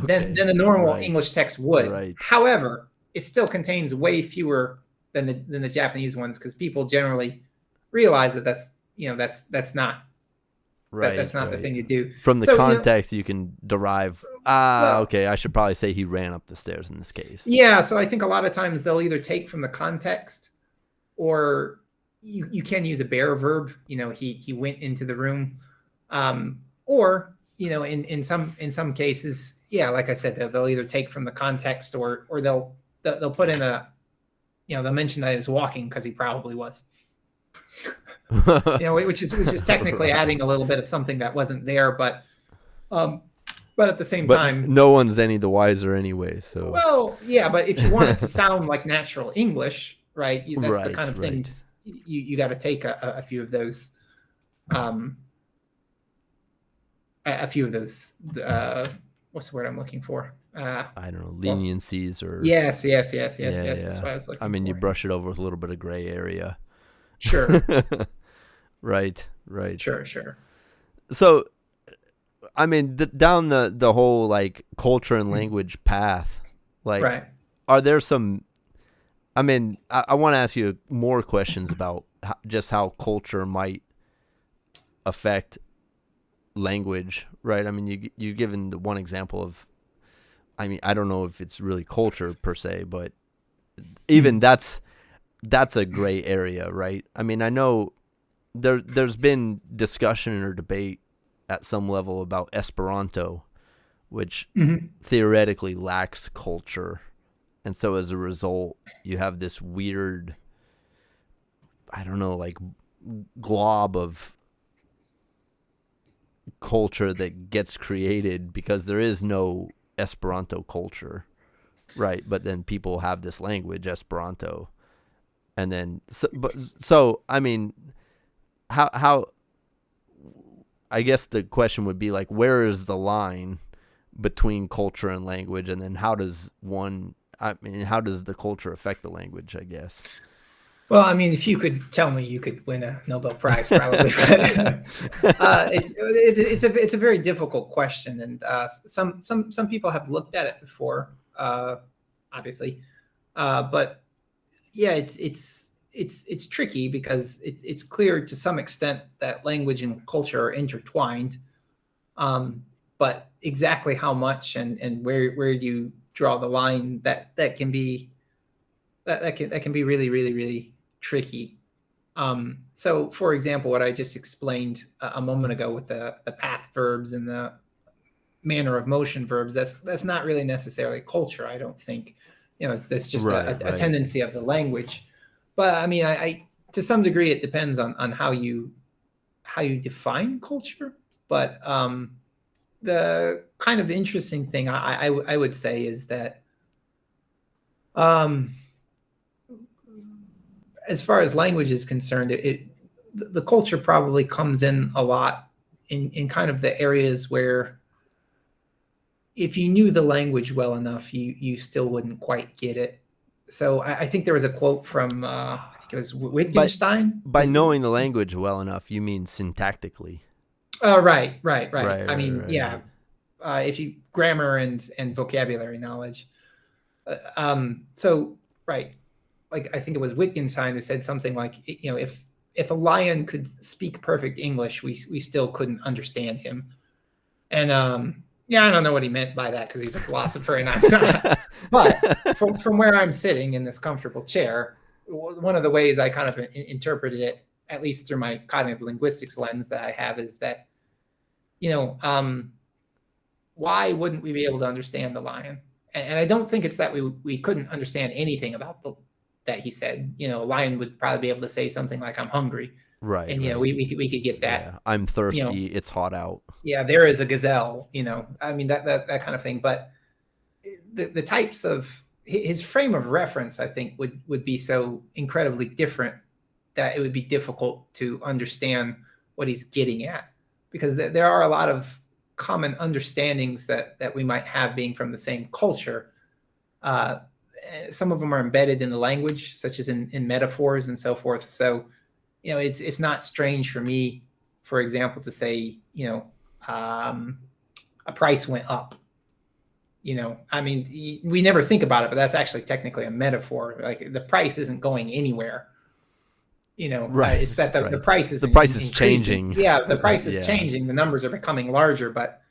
than a normal English text would. Right. However, it still contains way fewer than the Japanese ones, because people generally realize that that's not That's not the thing to do. From the So, context, you can derive, well, okay, I should probably say he ran up the stairs in this case. yeah. So I think a lot of times they'll either take from the context, or you can use a bear verb. He went into the room, or in some cases, yeah, like I said, they'll either take from the context, or they'll put in they'll mention that he was walking because he probably was. Which is technically adding a little bit of something that wasn't there, but at the same time, no one's any the wiser anyway. So, well, yeah, but if you want it to sound like natural English, right? That's the kind of right. things you got to take a few of those, what's the word I'm looking for? I don't know, leniencies or yes. That's what I was looking for. I mean, you brush it over with a little bit of gray area. Sure. Right. Sure. So, I mean, down the whole like culture and language path, like, right. Are there some? I mean, I want to ask you more questions about just how culture might affect language, right? I mean, you given the one example of, I mean, I don't know if it's really culture per se, but even that's a gray area, right? I mean, I know there's been discussion or debate at some level about Esperanto, which theoretically lacks culture. And so as a result, you have this weird, I don't know, like glob of culture that gets created because there is no Esperanto culture, right? But then people have this language, Esperanto. And then, so I mean, how, I guess the question would be like, where is the line between culture and language? And then how does the culture affect the language, I guess? Well, I mean, if you could tell me, you could win a Nobel Prize, probably. It's a very difficult question, and some people have looked at it before, obviously, but yeah, it's tricky because it's clear to some extent that language and culture are intertwined, but exactly how much and where do you draw the line, that can be really, really, really tricky. So, for example, what I just explained a moment ago with the path verbs and the manner of motion verbs, that's not really necessarily culture, I don't think. That's just a tendency of the language. But I mean, I to some degree, it depends on how you define culture. But the kind of interesting thing I would say is that, as far as language is concerned, the culture probably comes in a lot in kind of the areas where, if you knew the language well enough, you still wouldn't quite get it. So I think there was a quote from I think it was Wittgenstein. By knowing the language well enough, you mean syntactically? Oh, right. I mean, yeah. If you grammar and vocabulary knowledge. So right, like I think it was Wittgenstein who said something like, if a lion could speak perfect English, we still couldn't understand him. And yeah, I don't know what he meant by that because he's a philosopher and I'm not. But from where I'm sitting in this comfortable chair, one of the ways I kind of interpreted it, at least through my cognitive linguistics lens that I have, is that, why wouldn't we be able to understand the lion? And I don't think it's that we couldn't understand anything about that he said. A lion would probably be able to say something like, "I'm hungry." Right. And, we could get that. Yeah, I'm thirsty. It's hot out. Yeah, there is a gazelle, I mean, that kind of thing. But the types of his frame of reference, I think, would be so incredibly different that it would be difficult to understand what he's getting at, because there are a lot of common understandings that we might have being from the same culture. Some of them are embedded in the language, such as in metaphors and so forth. So, it's not strange for me, for example, to say, a price went up. I mean, we never think about it, but that's actually technically a metaphor. Like, the price isn't going anywhere. Right. It's that the Right. price is The price is increasing. changing. Yeah, the price is Yeah. changing. The numbers are becoming larger, but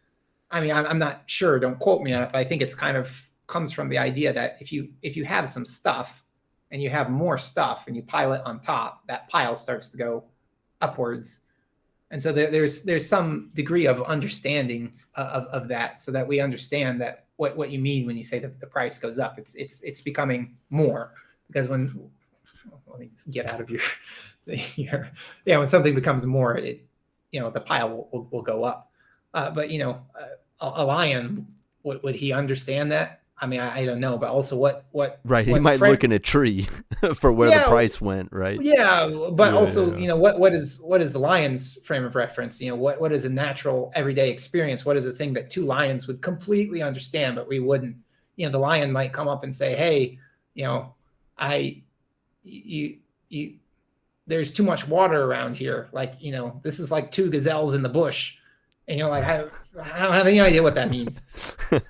I mean, I'm not sure. Don't quote me on it, but I think it's kind of comes from the idea that if you have some stuff and you have more stuff and you pile it on top, that pile starts to go upwards. And so there's some degree of understanding of that, so that we understand that what you mean when you say that the price goes up. It's becoming more, because let me get out of your yeah, when something becomes more, the pile will go up. But a lion, would he understand that? I mean, I don't know, but also what Right. He what might look in a tree for where the yeah, price went, right? yeah, but also, Yeah. what is the lion's frame of reference? What is a natural everyday experience? What is a thing that two lions would completely understand, but we wouldn't? The lion might come up and say, "Hey, I, you, there's too much water around here. Like, this is like two gazelles in the bush." And like, I don't have any idea what that means. But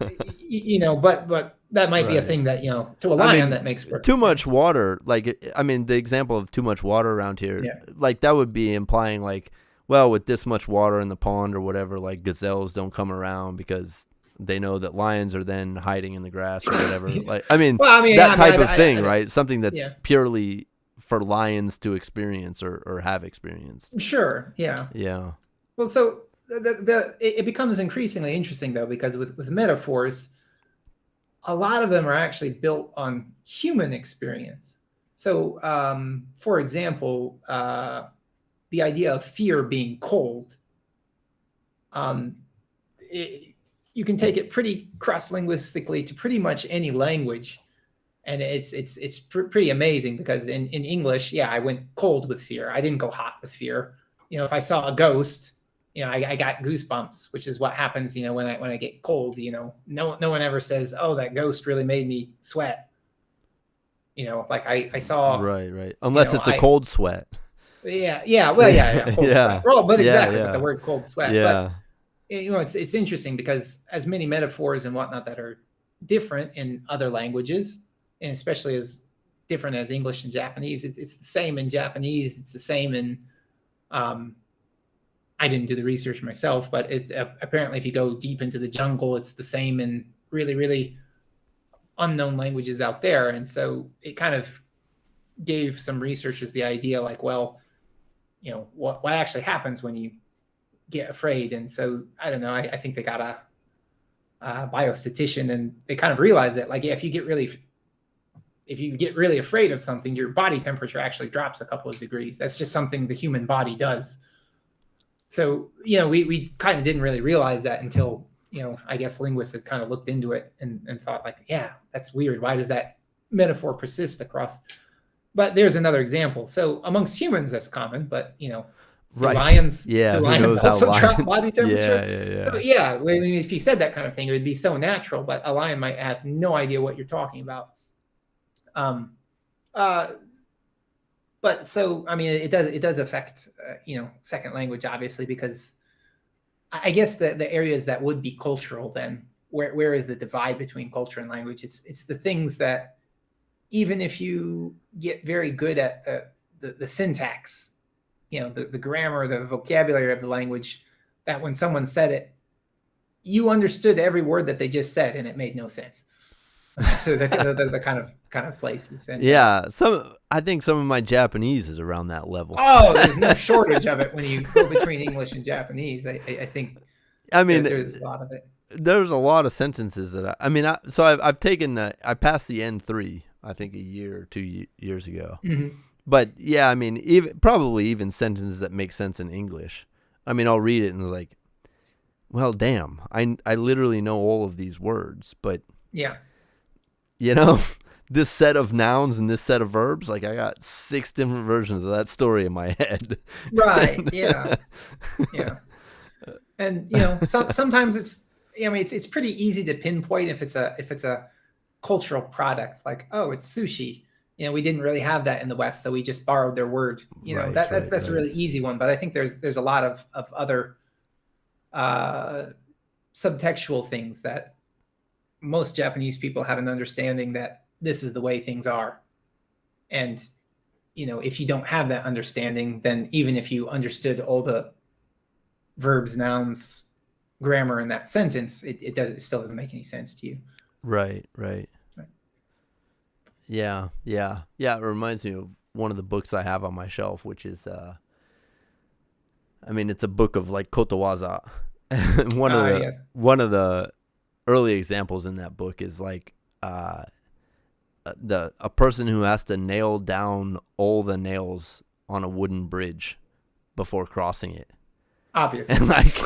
that might be a Right. thing that, to a lion, that makes perfect too sense. much water. Like, I mean, the example of too much water around here, Yeah. like that would be implying like, well, with this much water in the pond or whatever, like gazelles don't come around because they know that lions are then hiding in the grass or whatever. Like, I mean, Well, I mean, that type of thing, I right? Something that's yeah. purely for lions to experience or have experienced. Sure. Yeah. Yeah. Well, so it becomes increasingly interesting, though, because with metaphors, a lot of them are actually built on human experience. So, for example, the idea of fear being cold, you can take it pretty cross-linguistically to pretty much any language. And it's pretty amazing, because in English, yeah, I went cold with fear. I didn't go hot with fear. If I saw a ghost, I got goosebumps, which is what happens, when I get cold. No one ever says, "Oh, that ghost really made me sweat." Like I saw. Right. Unless it's a cold sweat. Yeah. Well, yeah, cold sweat. Well, but exactly, Yeah. but the word cold sweat. Yeah. But it's interesting, because as many metaphors and whatnot that are different in other languages, and especially as different as English and Japanese, it's the same in Japanese. It's the same in, I didn't do the research myself, but it's apparently, if you go deep into the jungle, it's the same in really, really unknown languages out there. And so it kind of gave some researchers the idea, like, well, what actually happens when you get afraid. And so I don't know, I think they got a biostatistician, and they kind of realized that, like, yeah, if you get really afraid of something, your body temperature actually drops a couple of degrees. That's just something the human body does. So, we kind of didn't really realize that until, I guess linguists had kind of looked into it and thought, like, yeah, that's weird. Why does that metaphor persist across? But there's another example. So amongst humans, that's common, but, Right. lions, yeah. do Who lions knows how also drop lions? body temperature? Yeah. So yeah, I mean, if you said that kind of thing, it would be so natural, but a lion might have no idea what you're talking about. But so, I mean, it does affect, second language, obviously, because I guess the areas that would be cultural, then where is the divide between culture and language? It's the things that, even if you get very good at the syntax, the grammar, the vocabulary of the language, that when someone said it, you understood every word that they just said, and it made no sense. So the kind of places. And, yeah. I think some of my Japanese is around that level. Oh, there's no shortage of it when you go between English and Japanese. I think. I mean, there's a lot of it. There's a lot of sentences that I've taken I passed the N3, I think, a year or 2 years ago. Mm-hmm. But yeah, I mean, probably even sentences that make sense in English. I mean, I'll read it and like, well, damn, I literally know all of these words, but yeah, this set of nouns and this set of verbs, like I got 6 different versions of that story in my head. Right. Yeah. And sometimes it's pretty easy to pinpoint if it's a cultural product, like, oh, it's sushi. We didn't really have that in the West, so we just borrowed their word. That's a really easy one. But I think there's a lot of other subtextual things that most Japanese people have an understanding that this is the way things are. And if you don't have that understanding, then even if you understood all the verbs, nouns, grammar in that sentence, it still doesn't make any sense to you. Right. Yeah. It reminds me of one of the books I have on my shelf, which is, it's a book of like kotowaza. Yes. One of the early examples in that book is like a person who has to nail down all the nails on a wooden bridge before crossing it. Obviously. And like,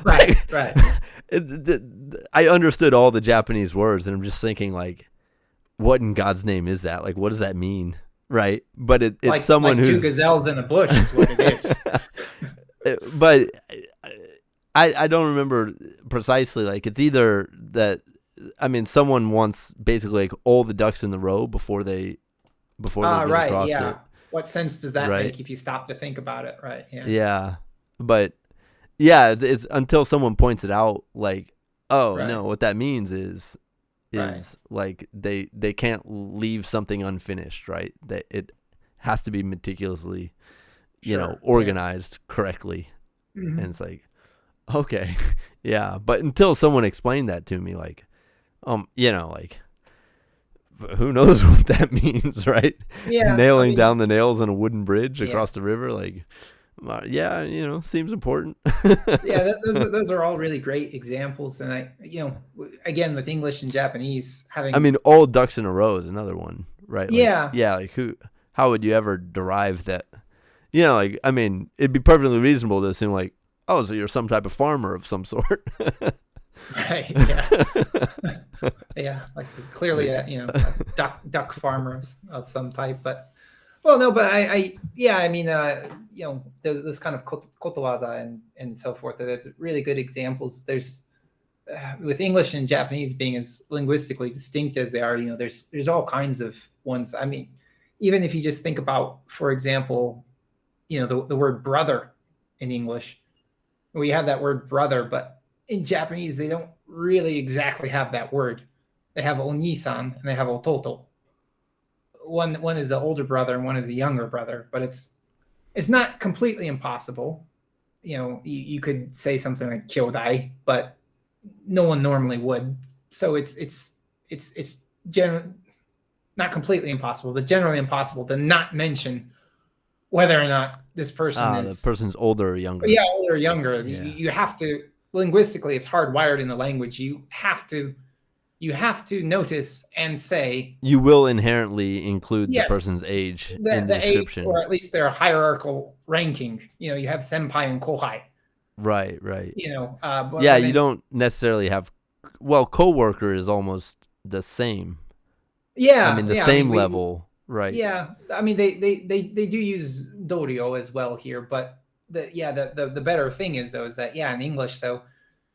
right. I understood all the Japanese words, and I'm just thinking like, what in God's name is that? Like, what does that mean? Right. But it's like, someone who's 2 gazelles in a bush is what it is. But I don't remember precisely. Like, it's either that, someone wants basically like all the ducks in the row before they get across it. What sense does that make if you stop to think about it? Right. Yeah. But yeah, it's until someone points it out, like, oh no, what that means is like they can't leave something unfinished, right? That it has to be meticulously, organized correctly. Mm-hmm. And it's like, okay, yeah. But until someone explained that to me, like, like, who knows what that means, right? Yeah. Nailing down the nails on a wooden bridge across the river, like, seems important. Those are all really great examples. And again, with English and Japanese, all ducks in a row is another one, right? Like, like how would you ever derive that? It'd be perfectly reasonable to assume like, oh, so you're some type of farmer of some sort. Right. Yeah. Yeah. Like clearly a duck farmer of some type, but those kind of kotowaza and so forth, they're really good examples. There's with English and Japanese being as linguistically distinct as they are, there's all kinds of ones. Even if you just think about, for example, the word brother in English, we have that word brother, but in Japanese, they don't really exactly have that word. They have onisan and they have ototo. One is the older brother and one is the younger brother, but it's not completely impossible. You could say something like kyodai, but no one normally would. So it's not completely impossible, but generally impossible to not mention whether or not this person the person's older or younger. Yeah, older or younger. Yeah. You have to, linguistically, it's hardwired in the language. You have to notice and say. You will inherently include the person's age in the description, age, or at least their hierarchical ranking. You have senpai and kohai. Right. But you don't necessarily have. Well, coworker is almost the same. Yeah, same level. Right. Yeah, they do use dorio as well here, but the better thing is though is that in English, so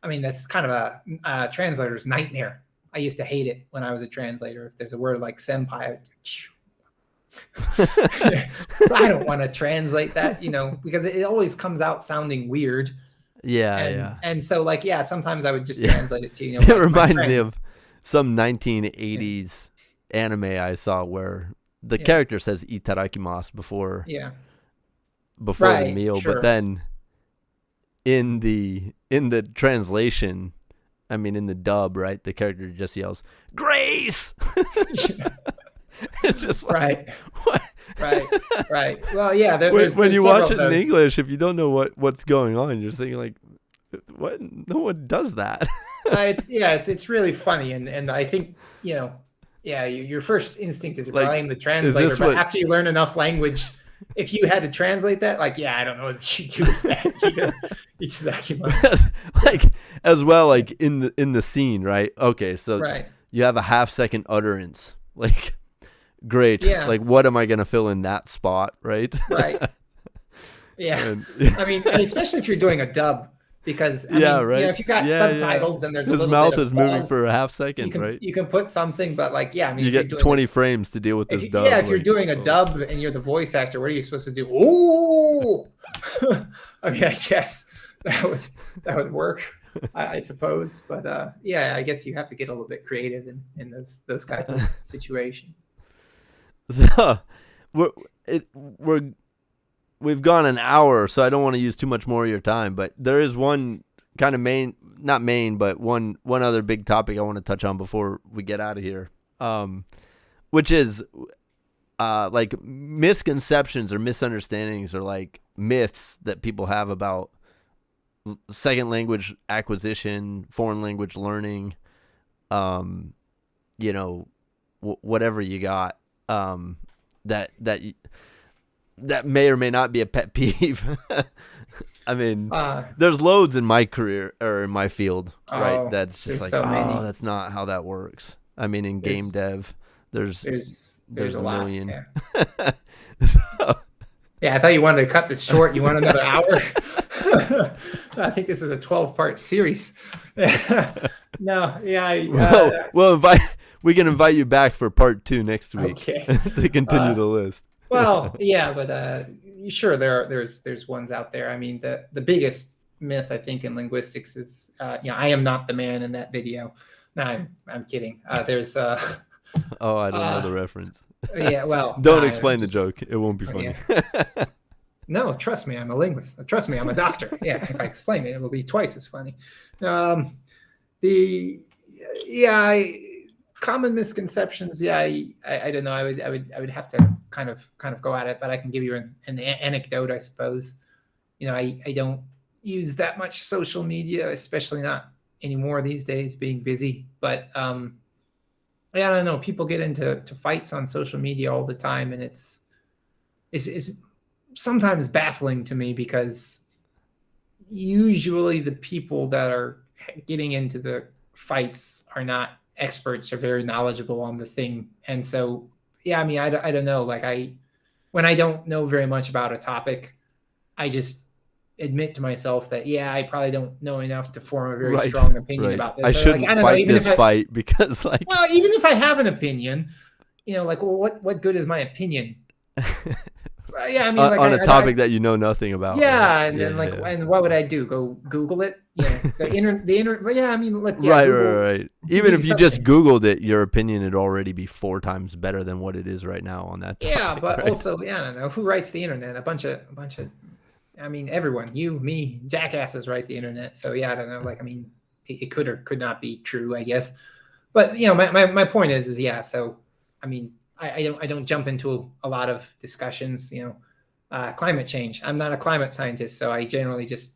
that's kind of a translator's nightmare. I used to hate it when I was a translator. If there's a word like senpai, so I don't want to translate that, because it always comes out sounding weird. Yeah. And so sometimes I would just translate it to It reminds me of some 1980s anime I saw where the character says itadakimasu before the meal, but then in the translation, in the dub, right, the character just yells Grace. It's just like, what? Right. Well, yeah. When you watch it in English, if you don't know what's going on, you're thinking like, what? No one does that. It's really funny, and I think your first instinct is to blame the translator, but after you learn enough language, if you had to translate that, I don't know what you do with that. As well, like in the scene, right? Okay, so you have a half-second utterance, like, great. Yeah. Like, what am I gonna fill in that spot, right? Right. Yeah. And especially if you're doing a dub. Because if you've got subtitles and there's his mouth is moving for a half second, right? You can put something, but you get 20 frames to deal with this dub. Yeah, if you're doing a dub and you're the voice actor, what are you supposed to do? Ooh, I guess that would work, I suppose. But I guess you have to get a little bit creative in those kind of situations. So we're we've gone an hour, so I don't want to use too much more of your time. But there is one kind of not main, but one other big topic I want to touch on before we get out of here, which is like misconceptions or misunderstandings or like myths that people have about second language acquisition, foreign language learning, you know, whatever you got, that may or may not be a pet peeve. I mean, there's loads in my career or in my field, right? That's just like, so many. That's not how that works. I mean, in game dev, there's a million. Yeah. Yeah, I thought you wanted to cut this short. You want another hour? I think this is a 12-part series. No, yeah. We can invite you back for part 2 next week. Okay. To continue the list. Well, yeah, but sure, there's ones out there. I mean, the biggest myth I think in linguistics is, I am not the man in that video. No, I'm kidding. There's Oh, I don't know the reference. Yeah, well, don't explain the joke. It won't be funny. Yeah. No, trust me, I'm a linguist. Trust me, I'm a doctor. Yeah, if I explain it, it will be twice as funny. Common misconceptions. Yeah, I don't know. I would have to kind of go at it, but I can give you an anecdote, I suppose. I don't use that much social media, especially not anymore these days, being busy. But I don't know. People get into fights on social media all the time, and it's sometimes baffling to me because usually the people that are getting into the fights are not experts or very knowledgeable on the thing. And so, yeah, I mean, I don't know. Like when I don't know very much about a topic, I just admit to myself that, I probably don't know enough to form a very strong opinion about this. I shouldn't fight this fight because well, even if I have an opinion, well, what good is my opinion? Yeah, I mean, on a topic that you know nothing about. Yeah, right? And then and what would I do? Go Google it? The internet. Yeah, I mean, right. Even if you just Googled it, your opinion would already be 4 times better than what it is right now on that topic. Yeah, but also, I don't know who writes the internet. A bunch of. I mean, everyone, you, me, jackasses write the internet. So yeah, I don't know. Like, I mean, it could or could not be true, I guess. But my point is yeah. So I mean, I don't jump into a lot of discussions. Climate change. I'm not a climate scientist, so I generally just,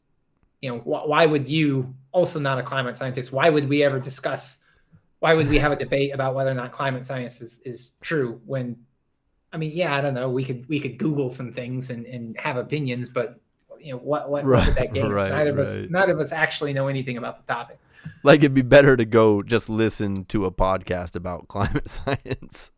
why would you, also not a climate scientist, why would we ever discuss? Why would we have a debate about whether or not climate science is true? When, I mean, yeah, I don't know. We could Google some things and have opinions, but what would that gain us? Neither of us actually know anything about the topic. Like, it'd be better to go just listen to a podcast about climate science.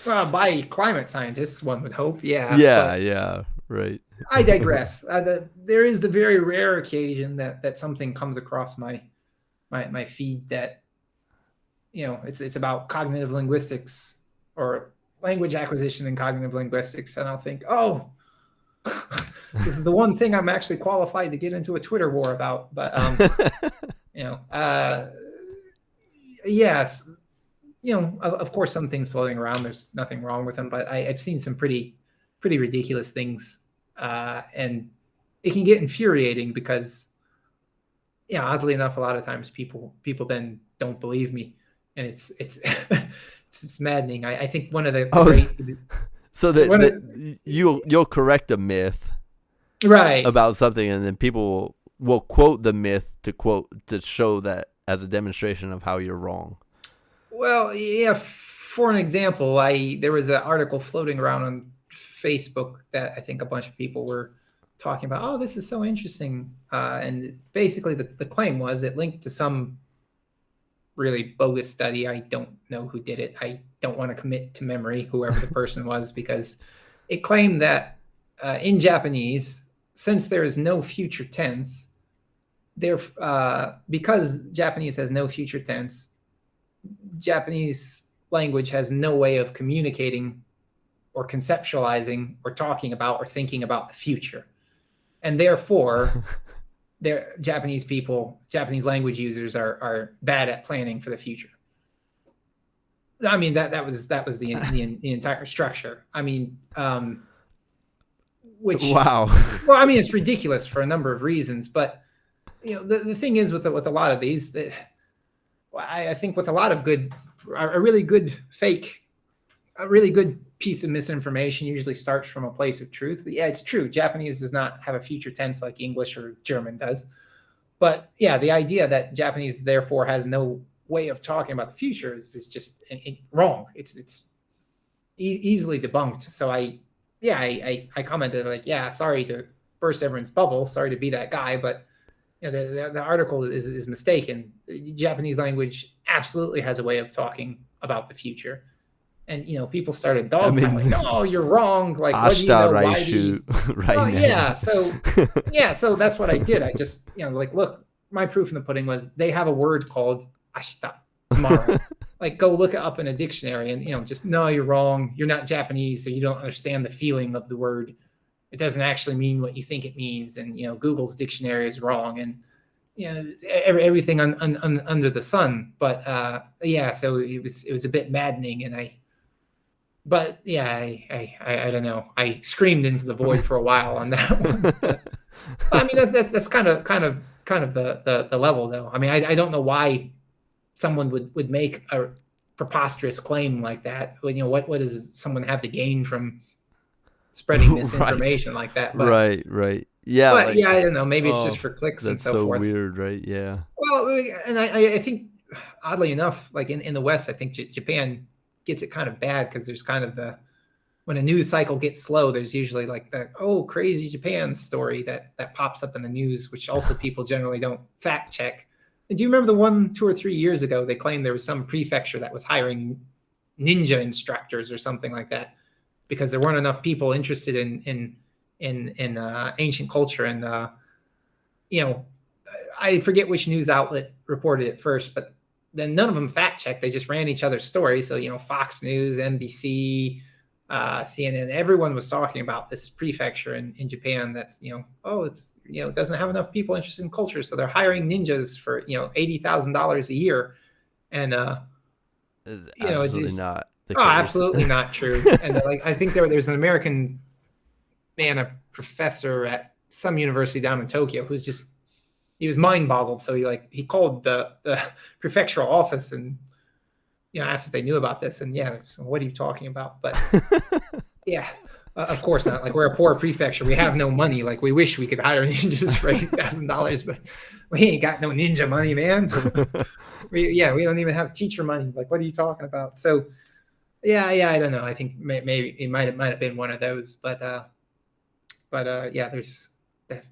Well, by climate scientists, one would hope. Yeah. Yeah. Right. I digress. There is the very rare occasion that something comes across my feed that, it's about cognitive linguistics or language acquisition and cognitive linguistics, and I'll think, oh, this is the one thing I'm actually qualified to get into a Twitter war about. But yes, of course, some things floating around. There's nothing wrong with them, but I've seen some pretty ridiculous things, and it can get infuriating because, oddly enough, a lot of times people then don't believe me, and it's it's maddening. I think one of the so that you'll correct a myth, right, about something, and then people will quote the myth to show that as a demonstration of how you're wrong. Well, yeah. For an example, there was an article floating around on Facebook that I think a bunch of people were talking about. Oh, this is so interesting, and basically the claim was it linked to some really bogus study. I don't know who did it. I don't want to commit to memory whoever the person was, because it claimed that in Japanese, since there is no future tense, because Japanese has no future tense, Japanese language has no way of communicating or conceptualizing or talking about or thinking about the future. And therefore, Japanese language users are bad at planning for the future. I mean, that was the entire structure. I mean, which, Wow. well, I mean, it's ridiculous for a number of reasons, but the thing is with a lot of these, I think with a lot of a really good piece of misinformation usually starts from a place of truth. Yeah, it's true. Japanese does not have a future tense like English or German does. But yeah, the idea that Japanese therefore has no way of talking about the future is just wrong. It's easily debunked. So I commented like, yeah, sorry to burst everyone's bubble. Sorry to be that guy, but the article is mistaken. The Japanese language absolutely has a way of talking about the future. And people started I mean, dogpiling. No, you're wrong. Like, what do you Ashita know? Why do you? Raishu right Well, now. so that's what I did. I just like, look, my proof in the pudding was they have a word called ashita, tomorrow. Like, go look it up in a dictionary, and just no, you're wrong. You're not Japanese, so you don't understand the feeling of the word. It doesn't actually mean what you think it means, and Google's dictionary is wrong, and everything under the sun. But yeah, so it was a bit maddening, but yeah, I don't know. I screamed into the void for a while on that one. But I mean, that's kind of the level, though. I mean, I don't know why someone would make a preposterous claim like that. What does someone have to gain from spreading misinformation like that? Right. Yeah. But yeah, I don't know. Maybe it's just for clicks and That's so so forth. weird, right? Yeah. Well, and I think oddly enough, like in the West, I think Japan gets it kind of bad because there's kind of when a news cycle gets slow, there's usually like the crazy Japan story that pops up in the news, which also people generally don't fact check. And do you remember the one 2 or 3 years ago they claimed there was some prefecture that was hiring ninja instructors or something like that because there weren't enough people interested in ancient culture, and I forget which news outlet reported it first, but then none of them fact checked. They just ran each other's stories. So, Fox News, NBC, CNN, everyone was talking about this prefecture in Japan that's, it doesn't have enough people interested in culture. So they're hiring ninjas for, $80,000 a year. And, It's it's not the oh, case. absolutely not true. And I think there's an American man, a professor at some university down in Tokyo, he was mind boggled. So he called the prefectural office and asked if they knew about this. And yeah, so what are you talking about? But yeah, of course not. Like, we're a poor prefecture. We have no money. Like, we wish we could hire ninjas for $8,000, but we ain't got no ninja money, man. we don't even have teacher money. Like, what are you talking about? So yeah, I don't know. I think maybe it might have been one of those, but yeah, there's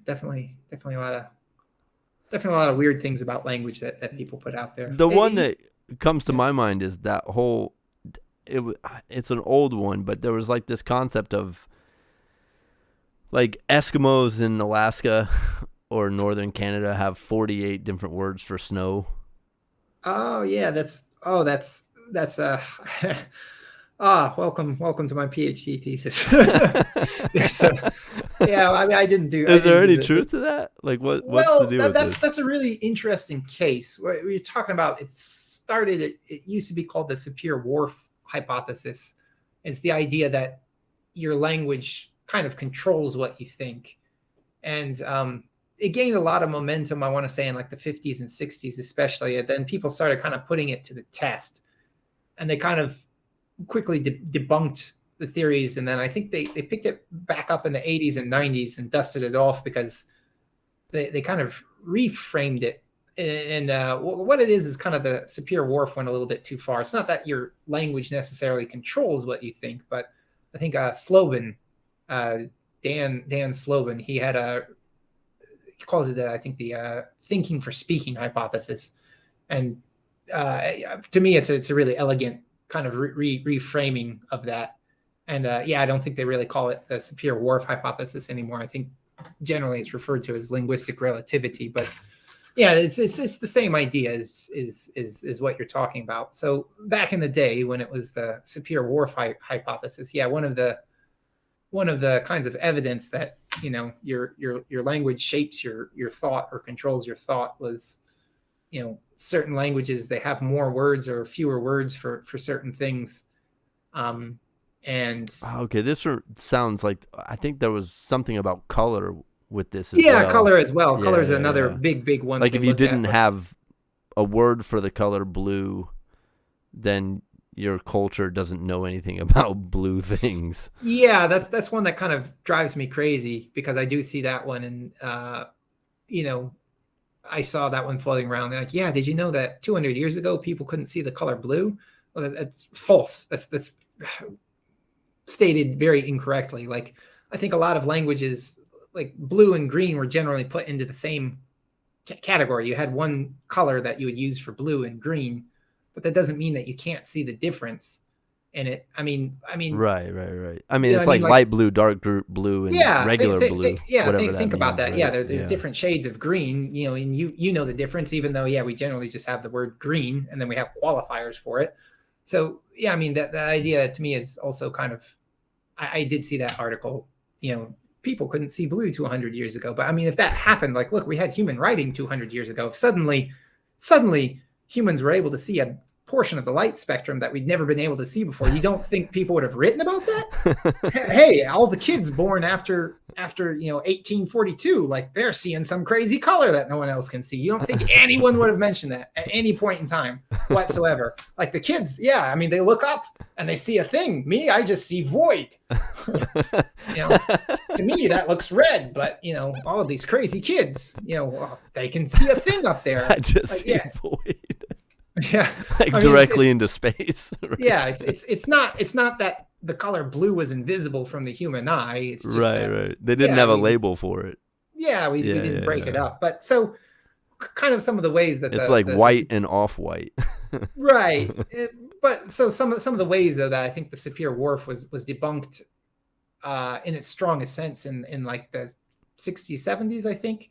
definitely a lot of weird things about language that people put out there. The one that comes to my mind is that whole it's an old one, but there was like this concept of like Eskimos in Alaska or northern Canada have 48 different words for snow. Oh yeah, that's welcome to my PhD thesis. Yeah, I mean, I didn't do. Is there any truth to that? Like, what's the deal with this? That's a really interesting case. What you're talking about, it used to be called the Sapir-Whorf hypothesis. It's the idea that your language kind of controls what you think, and it gained a lot of momentum, I want to say, in like the 50s and 60s, especially. And then people started kind of putting it to the test, and they kind of quickly debunked the theories. And then I think they picked it back up in the 80s and 90s and dusted it off because they kind of reframed it. And what it is kind of the Sapir-Whorf went a little bit too far. It's not that your language necessarily controls what you think, but I think Slobin, Dan Slobin, he calls it I think the thinking for speaking hypothesis. And to me, it's a really elegant kind of reframing of that. And yeah, I don't think they really call it the Sapir-Whorf hypothesis anymore. I think generally it's referred to as linguistic relativity. But yeah, it's the same idea is what you're talking about. So back in the day when it was the Sapir-Whorf hypothesis, yeah, one of the kinds of evidence that your language shapes your thought or controls your thought was certain languages, they have more words or fewer words for certain things. And okay, this sounds like, I think there was something about color with this as well. Yeah, color as well. Yeah, Color is another big one. Like to if you look didn't at. have a word for the color blue, then your culture doesn't know anything about blue things. Yeah, that's one that kind of drives me crazy, because I do see that one, and I saw that one floating around. They're like, yeah, did you know that 200 years ago people couldn't see the color blue? Well, that's false. That's stated very incorrectly. Like, I think a lot of languages, like blue and green, were generally put into the same category. You had one color that you would use for blue and green, but that doesn't mean that you can't see the difference in it. I mean, right. I mean, it's like light blue, dark blue, and regular blue. Think about that. Right? Yeah, there's different shades of green, and you know the difference, even though, we generally just have the word green, and then we have qualifiers for it. So, yeah, I mean, that idea to me is also kind of, I did see that article, people couldn't see blue 200 years ago. But I mean, if that happened, like, look, we had human writing 200 years ago. If suddenly humans were able to see a portion of the light spectrum that we'd never been able to see before, you don't think people would have written about that? Hey, all the kids born after 1842, like, they're seeing some crazy color that no one else can see. You don't think anyone would have mentioned that at any point in time whatsoever? Like the kids, I mean, they look up and they see a thing. Me, I just see void. To me, that looks red, but all of these crazy kids, they can see a thing up there. I just see void. Yeah, like directly into space. Right? Yeah, it's not that the color blue was invisible from the human eye. It's just right. They didn't have a label for it. Yeah, we didn't break it up. But so, kind of some of the ways that it's like white and off-white. Right. But so some of the ways, though, that I think the Sapir Whorf was debunked in its strongest sense in like the 60s, 70s, I think.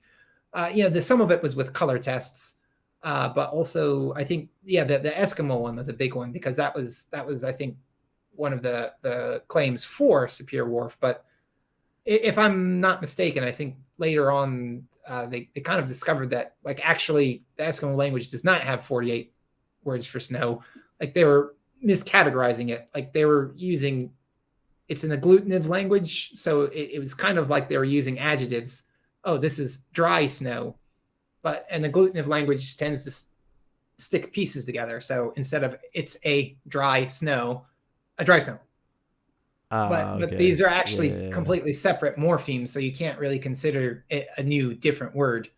Some of it was with color tests. But also, I think, the Eskimo one was a big one, because that was I think, one of the claims for Sapir Whorf. But if I'm not mistaken, I think later on they kind of discovered that, like, actually the Eskimo language does not have 48 words for snow. Like, they were miscategorizing it. Like, they were using, it's an agglutinative language, so it was kind of like they were using adjectives. Oh, this is dry snow. But an agglutinative language tends to stick pieces together. So instead of it's a dry snow, a dry snow. But these are actually completely separate morphemes, so you can't really consider it a new, different word.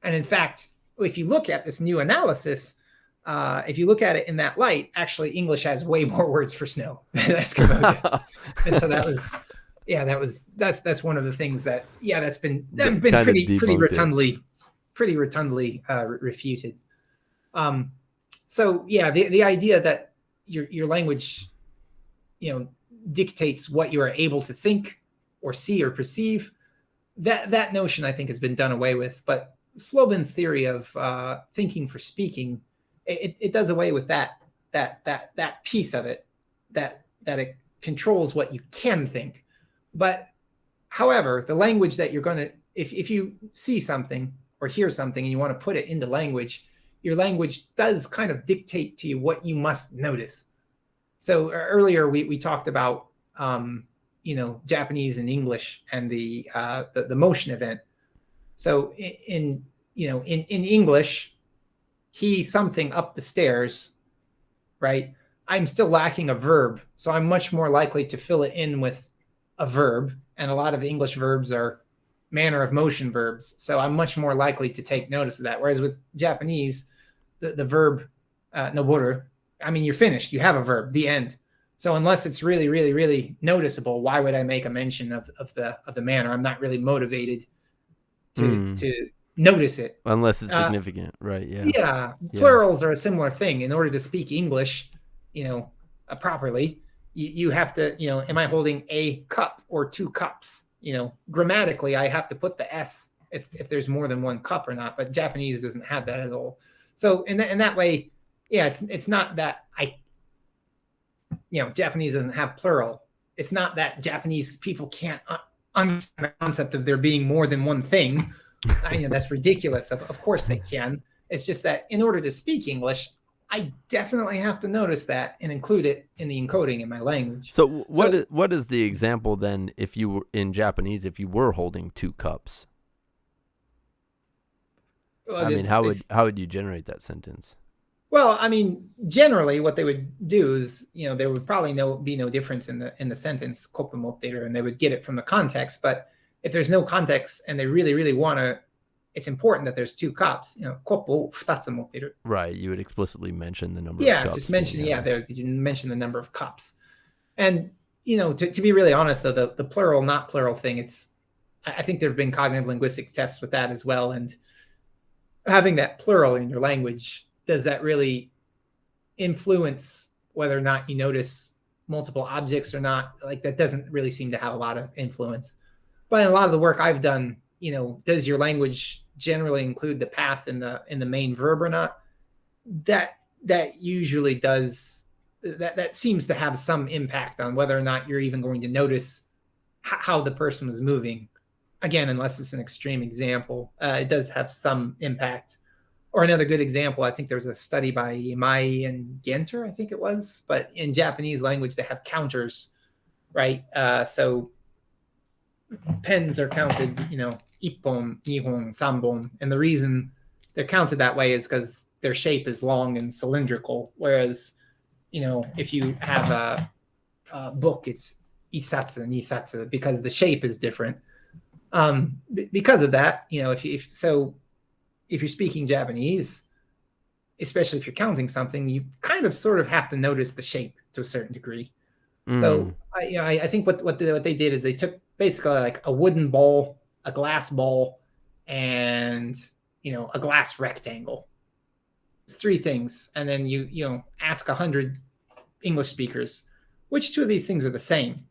And in fact, if you look at this new analysis, if you look at it in that light, actually English has way more words for snow than Eskimo does. And so that's one of the things that that's been pretty rotundly refuted. So the idea that your language, dictates what you are able to think or see or perceive, that notion, I think, has been done away with. But Slobin's theory of thinking for speaking, it does away with that piece of it, that it controls what you can think. But however, the language that you're going to, if you see something or hear something and you want to put it into language, your language does kind of dictate to you what you must notice. So earlier we talked about Japanese and English and the motion event. So in English, he something up the stairs, right? I'm still lacking a verb, so I'm much more likely to fill it in with a verb, and a lot of English verbs are manner of motion verbs, so I'm much more likely to take notice of that. Whereas with Japanese, the verb noboru, I mean, you're finished, you have a verb, the end. So unless it's really, really, really noticeable, why would I make a mention of the manner? I'm not really motivated to notice it. Unless it's significant, right? Yeah. Plurals are a similar thing. In order to speak English, properly, you have to, am I holding a cup or two cups? Grammatically, I have to put the S if there's more than one cup or not, but Japanese doesn't have that at all. So in that way, it's not that Japanese doesn't have plural. It's not that Japanese people can't understand the concept of there being more than one thing. That's ridiculous. Of course they can. It's just that in order to speak English, I definitely have to notice that and include it in the encoding in my language. So what is the example then if you were in Japanese, if you were holding 2 cups? Well, I mean, how would you generate that sentence? Well, I mean, generally what they would do is, there would probably be no difference in the sentence, kopu motteru, and they would get it from the context. But if there's no context and they really, really want to, it's important that there's 2 cups, kopu futatsu motteru. Right. You would explicitly mention the number of cups. Just mention, you mention the number of cups. And, to be really honest, though, the plural, not plural thing, I think there have been cognitive linguistics tests with that as well. And having that plural in your language, does that really influence whether or not you notice multiple objects or not? Like, that doesn't really seem to have a lot of influence. But in a lot of the work I've done, does your language generally include the path in the main verb or not? That usually does. That seems to have some impact on whether or not you're even going to notice how the person was moving. Again, unless it's an extreme example, it does have some impact. Or another good example, I think there was a study by Imai and Genter, I think it was, but in Japanese language, they have counters, right? So pens are counted, ippon, nihon, sanbon. And the reason they're counted that way is because their shape is long and cylindrical. Whereas, if you have a book, it's isatsu, nisatsu, because the shape is different. Because of that, if you're speaking Japanese, especially if you're counting something, you kind of sort of have to notice the shape to a certain degree. So I think what they did is they took basically like a wooden ball, a glass ball, and a glass rectangle. It's 3 things, and then you ask 100 English speakers which 2 of these things are the same,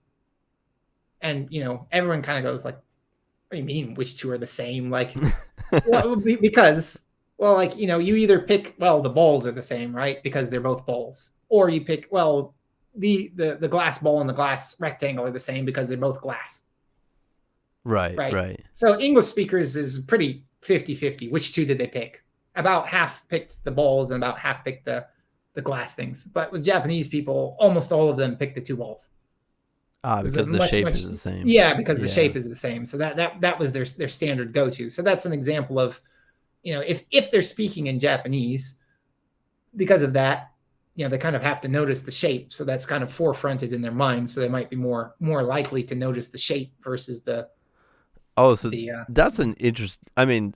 and everyone kind of goes like, "What do you mean? Which 2 are the same?" Like, well, because you either pick, the balls are the same, right? Because they're both balls, or you pick, the glass ball and the glass rectangle are the same because they're both glass. Right. So English speakers is pretty 50-50. Which 2 did they pick? About half picked the balls and about half picked the glass things. But with Japanese people, almost all of them picked the 2 balls. Because the shape is the same. Yeah, because the shape is the same. So that was their standard go-to. So that's an example of, if they're speaking in Japanese, because of that, they kind of have to notice the shape. So that's kind of forefronted in their mind. So they might be more likely to notice the shape versus the. Oh, so that's an interest. I mean,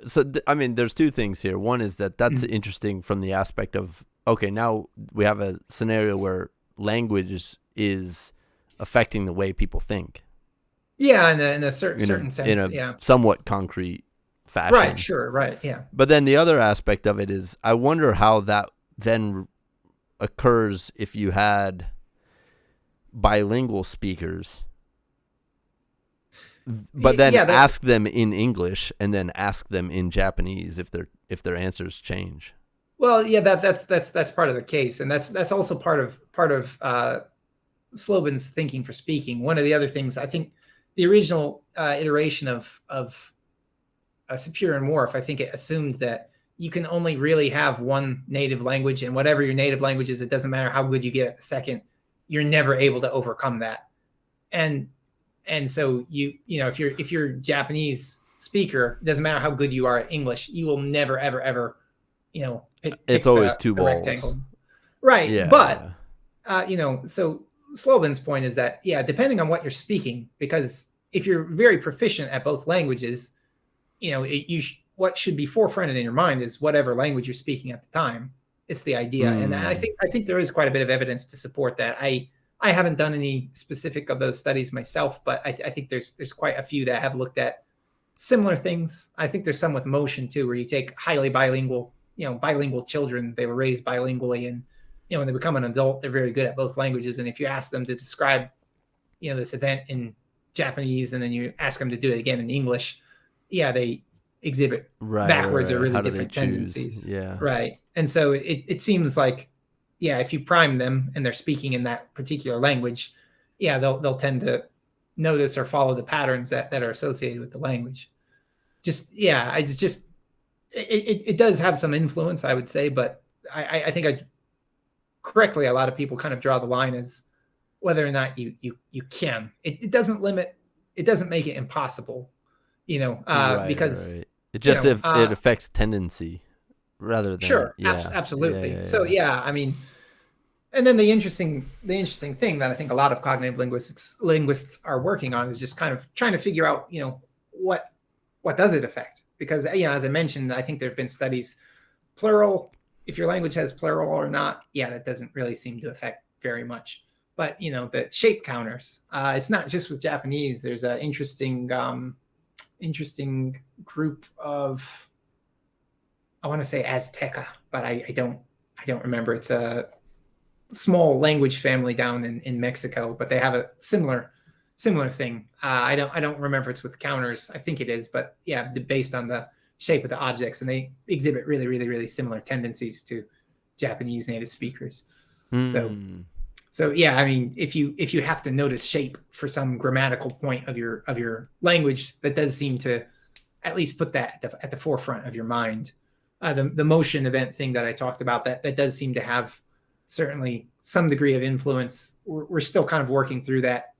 there's 2 things here. One is that's interesting from the aspect of, okay, now we have a scenario where language is affecting the way people think. Yeah, in a certain sense. In a somewhat concrete fashion. Right, sure, right, yeah. But then the other aspect of it is, I wonder how that then occurs if you had bilingual speakers, but then ask them in English and then ask them in Japanese if their answers change. Well, yeah, that's part of the case, and that's also part of Slobin's thinking for speaking. One of the other things, I think, the original iteration of Sapir and Whorf, I think it assumed that you can only really have one native language, and whatever your native language is, it doesn't matter how good you get at the second, you're never able to overcome that. And so if you're a Japanese speaker, it doesn't matter how good you are at English, you will never ever pick it's always 2 balls. Rectangle. Right. Yeah. But so Slobin's point is that, depending on what you're speaking, because if you're very proficient at both languages, what should be forefronted in your mind is whatever language you're speaking at the time. It's the idea. And I think there is quite a bit of evidence to support that. I haven't done any specific of those studies myself, but I think there's quite a few that have looked at similar things. I think there's some with motion too, where you take highly bilingual children, they were raised bilingually, and when they become an adult, they're very good at both languages. And if you ask them to describe, this event in Japanese, and then you ask them to do it again in English, they exhibit backwards or really different tendencies. Yeah. Right. And so it seems like, if you prime them and they're speaking in that particular language, they'll tend to notice or follow the patterns that are associated with the language. It's just it does have some influence, I would say, but I think correctly, a lot of people kind of draw the line as whether or not you can. It doesn't limit, it doesn't make it impossible, because right. It just if it affects tendency rather than sure, yeah, absolutely. yeah. So yeah, I mean, and then the interesting thing that I think a lot of cognitive linguists are working on is just kind of trying to figure out, what does it affect? Because as I mentioned, I think there have been studies, plural, if your language has plural or not, that doesn't really seem to affect very much. But the shape counters, it's not just with Japanese. There's an interesting group of, I want to say Azteca, but I don't remember. It's a small language family down in Mexico, but they have a similar thing. I don't remember if it's with counters. I think it is, but yeah, based on the shape of the objects, and they exhibit really, really, really similar tendencies to Japanese native speakers. So yeah, I mean, if you have to notice shape for some grammatical point of your language, that does seem to at least put that at the forefront of your mind. The motion event thing that I talked about, that does seem to have certainly some degree of influence. We're still kind of working through that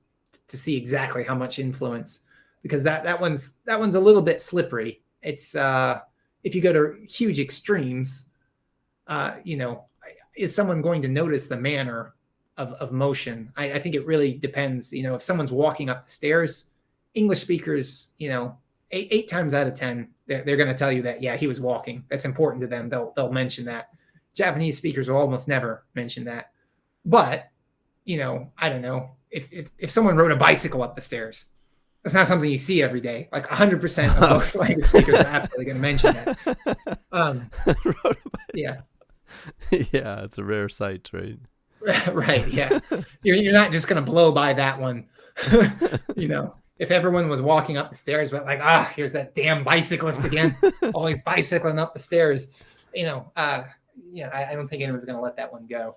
to see exactly how much influence, because that one's a little bit slippery. It's if you go to huge extremes, is someone going to notice the manner of motion? I think it really depends. If someone's walking up the stairs, English speakers, eight times out of 10, they're going to tell you that, he was walking. That's important to them. They'll mention that. Japanese speakers will almost never mention that. But, I don't know, if someone rode a bicycle up the stairs, that's not something you see every day. Like 100% of most language speakers are absolutely going to mention that. Yeah. Yeah, it's a rare sight, right? Right. Yeah. You're not just going to blow by that one. If everyone was walking up the stairs, but like, here's that damn bicyclist again, always bicycling up the stairs. I don't think anyone's going to let that one go.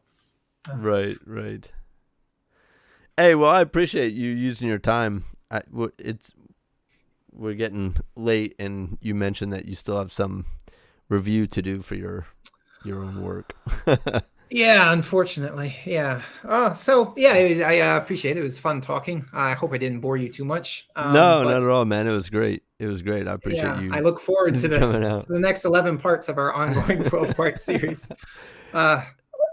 Right. Hey, well, I appreciate you using your time. We're getting late, and you mentioned that you still have some review to do for your own work. Yeah, unfortunately. Yeah. So yeah, I appreciate it. It was fun talking. I hope I didn't bore you too much. No, not at all, man. It was great. I appreciate you. I look forward to the next 11 parts of our ongoing 12-part series.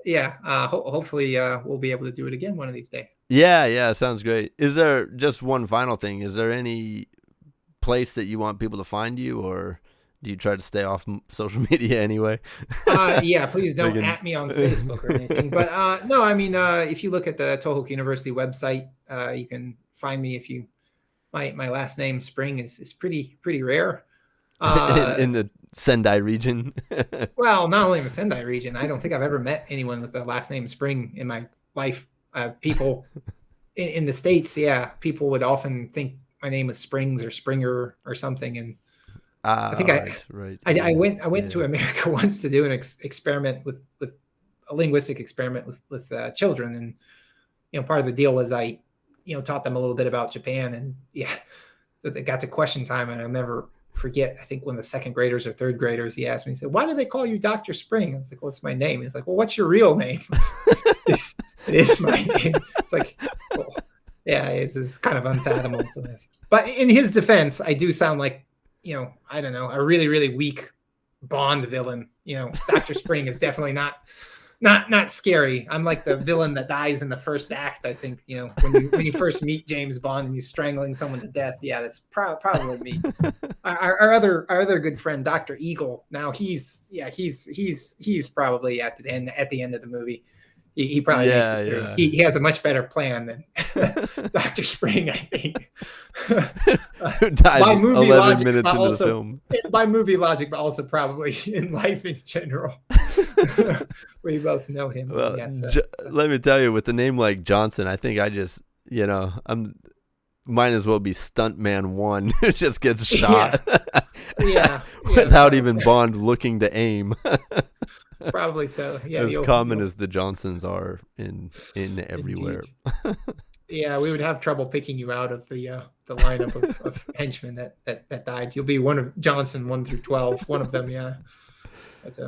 Hopefully we'll be able to do it again one of these days. Yeah, sounds great. Is there just one final thing? Is there any place that you want people to find you, or do you try to stay off social media anyway? Please don't at me on Facebook or anything. But no, I mean, if you look at the Tohoku University website, you can find me. My last name Spring is pretty rare. In the Sendai region. Well, not only in the Sendai region, I don't think I've ever met anyone with the last name Spring in my life. People in the States, people would often think my name was Springs or Springer or something, and I think I went to America once to do an experiment with a linguistic experiment with children, and part of the deal was I taught them a little bit about Japan, and they got to question time, and I'll never forget. I think one of the second graders or third graders, he asked me, he said, "Why do they call you Dr. Spring?" I was like, "Well, it's my name." He's like, "Well, what's your real name?" It is my name. It's like, well, it's kind of unfathomable to this. But in his defense, I do sound like, I don't know, a really, really weak Bond villain. Dr. Spring is definitely not scary. I'm like the villain that dies in the first act, I think. When you first meet James Bond and he's strangling someone to death, that's probably me. Our other good friend, Dr. Eagle. Now he's probably at the end of the movie. He probably makes it through. Yeah. He has a much better plan than Dr. Spring, I think. Who dies by movie 11 logic, minutes but into also, the film. By movie logic, but also probably in life in general. We both know him. Well, let me tell you, with a name like Johnson, I think I just, might as well be Stuntman 1. It just gets shot. Without even Bond looking to aim. Probably so. Yeah. As common as the Johnsons are in everywhere. Yeah, we would have trouble picking you out of the lineup of henchmen that died. You'll be one of Johnson 1 through 12, one of them. Yeah, but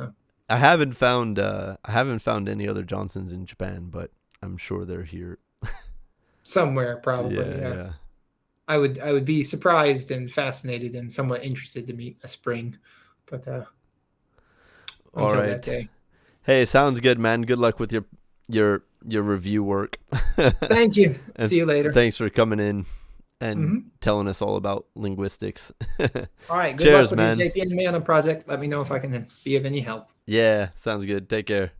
I haven't found any other Johnsons in Japan, but I'm sure they're here. somewhere probably. Yeah, Yeah. yeah. I would be surprised and fascinated and somewhat interested to meet a spring, but All until that right. day. Hey, sounds good, man. Good luck with your review work. Thank you. And See you later. thanks for coming in and telling us all about linguistics. All right. Good Cheers, luck with man. your JpnMana project. Let me know if I can be of any help. Yeah, sounds good. Take care.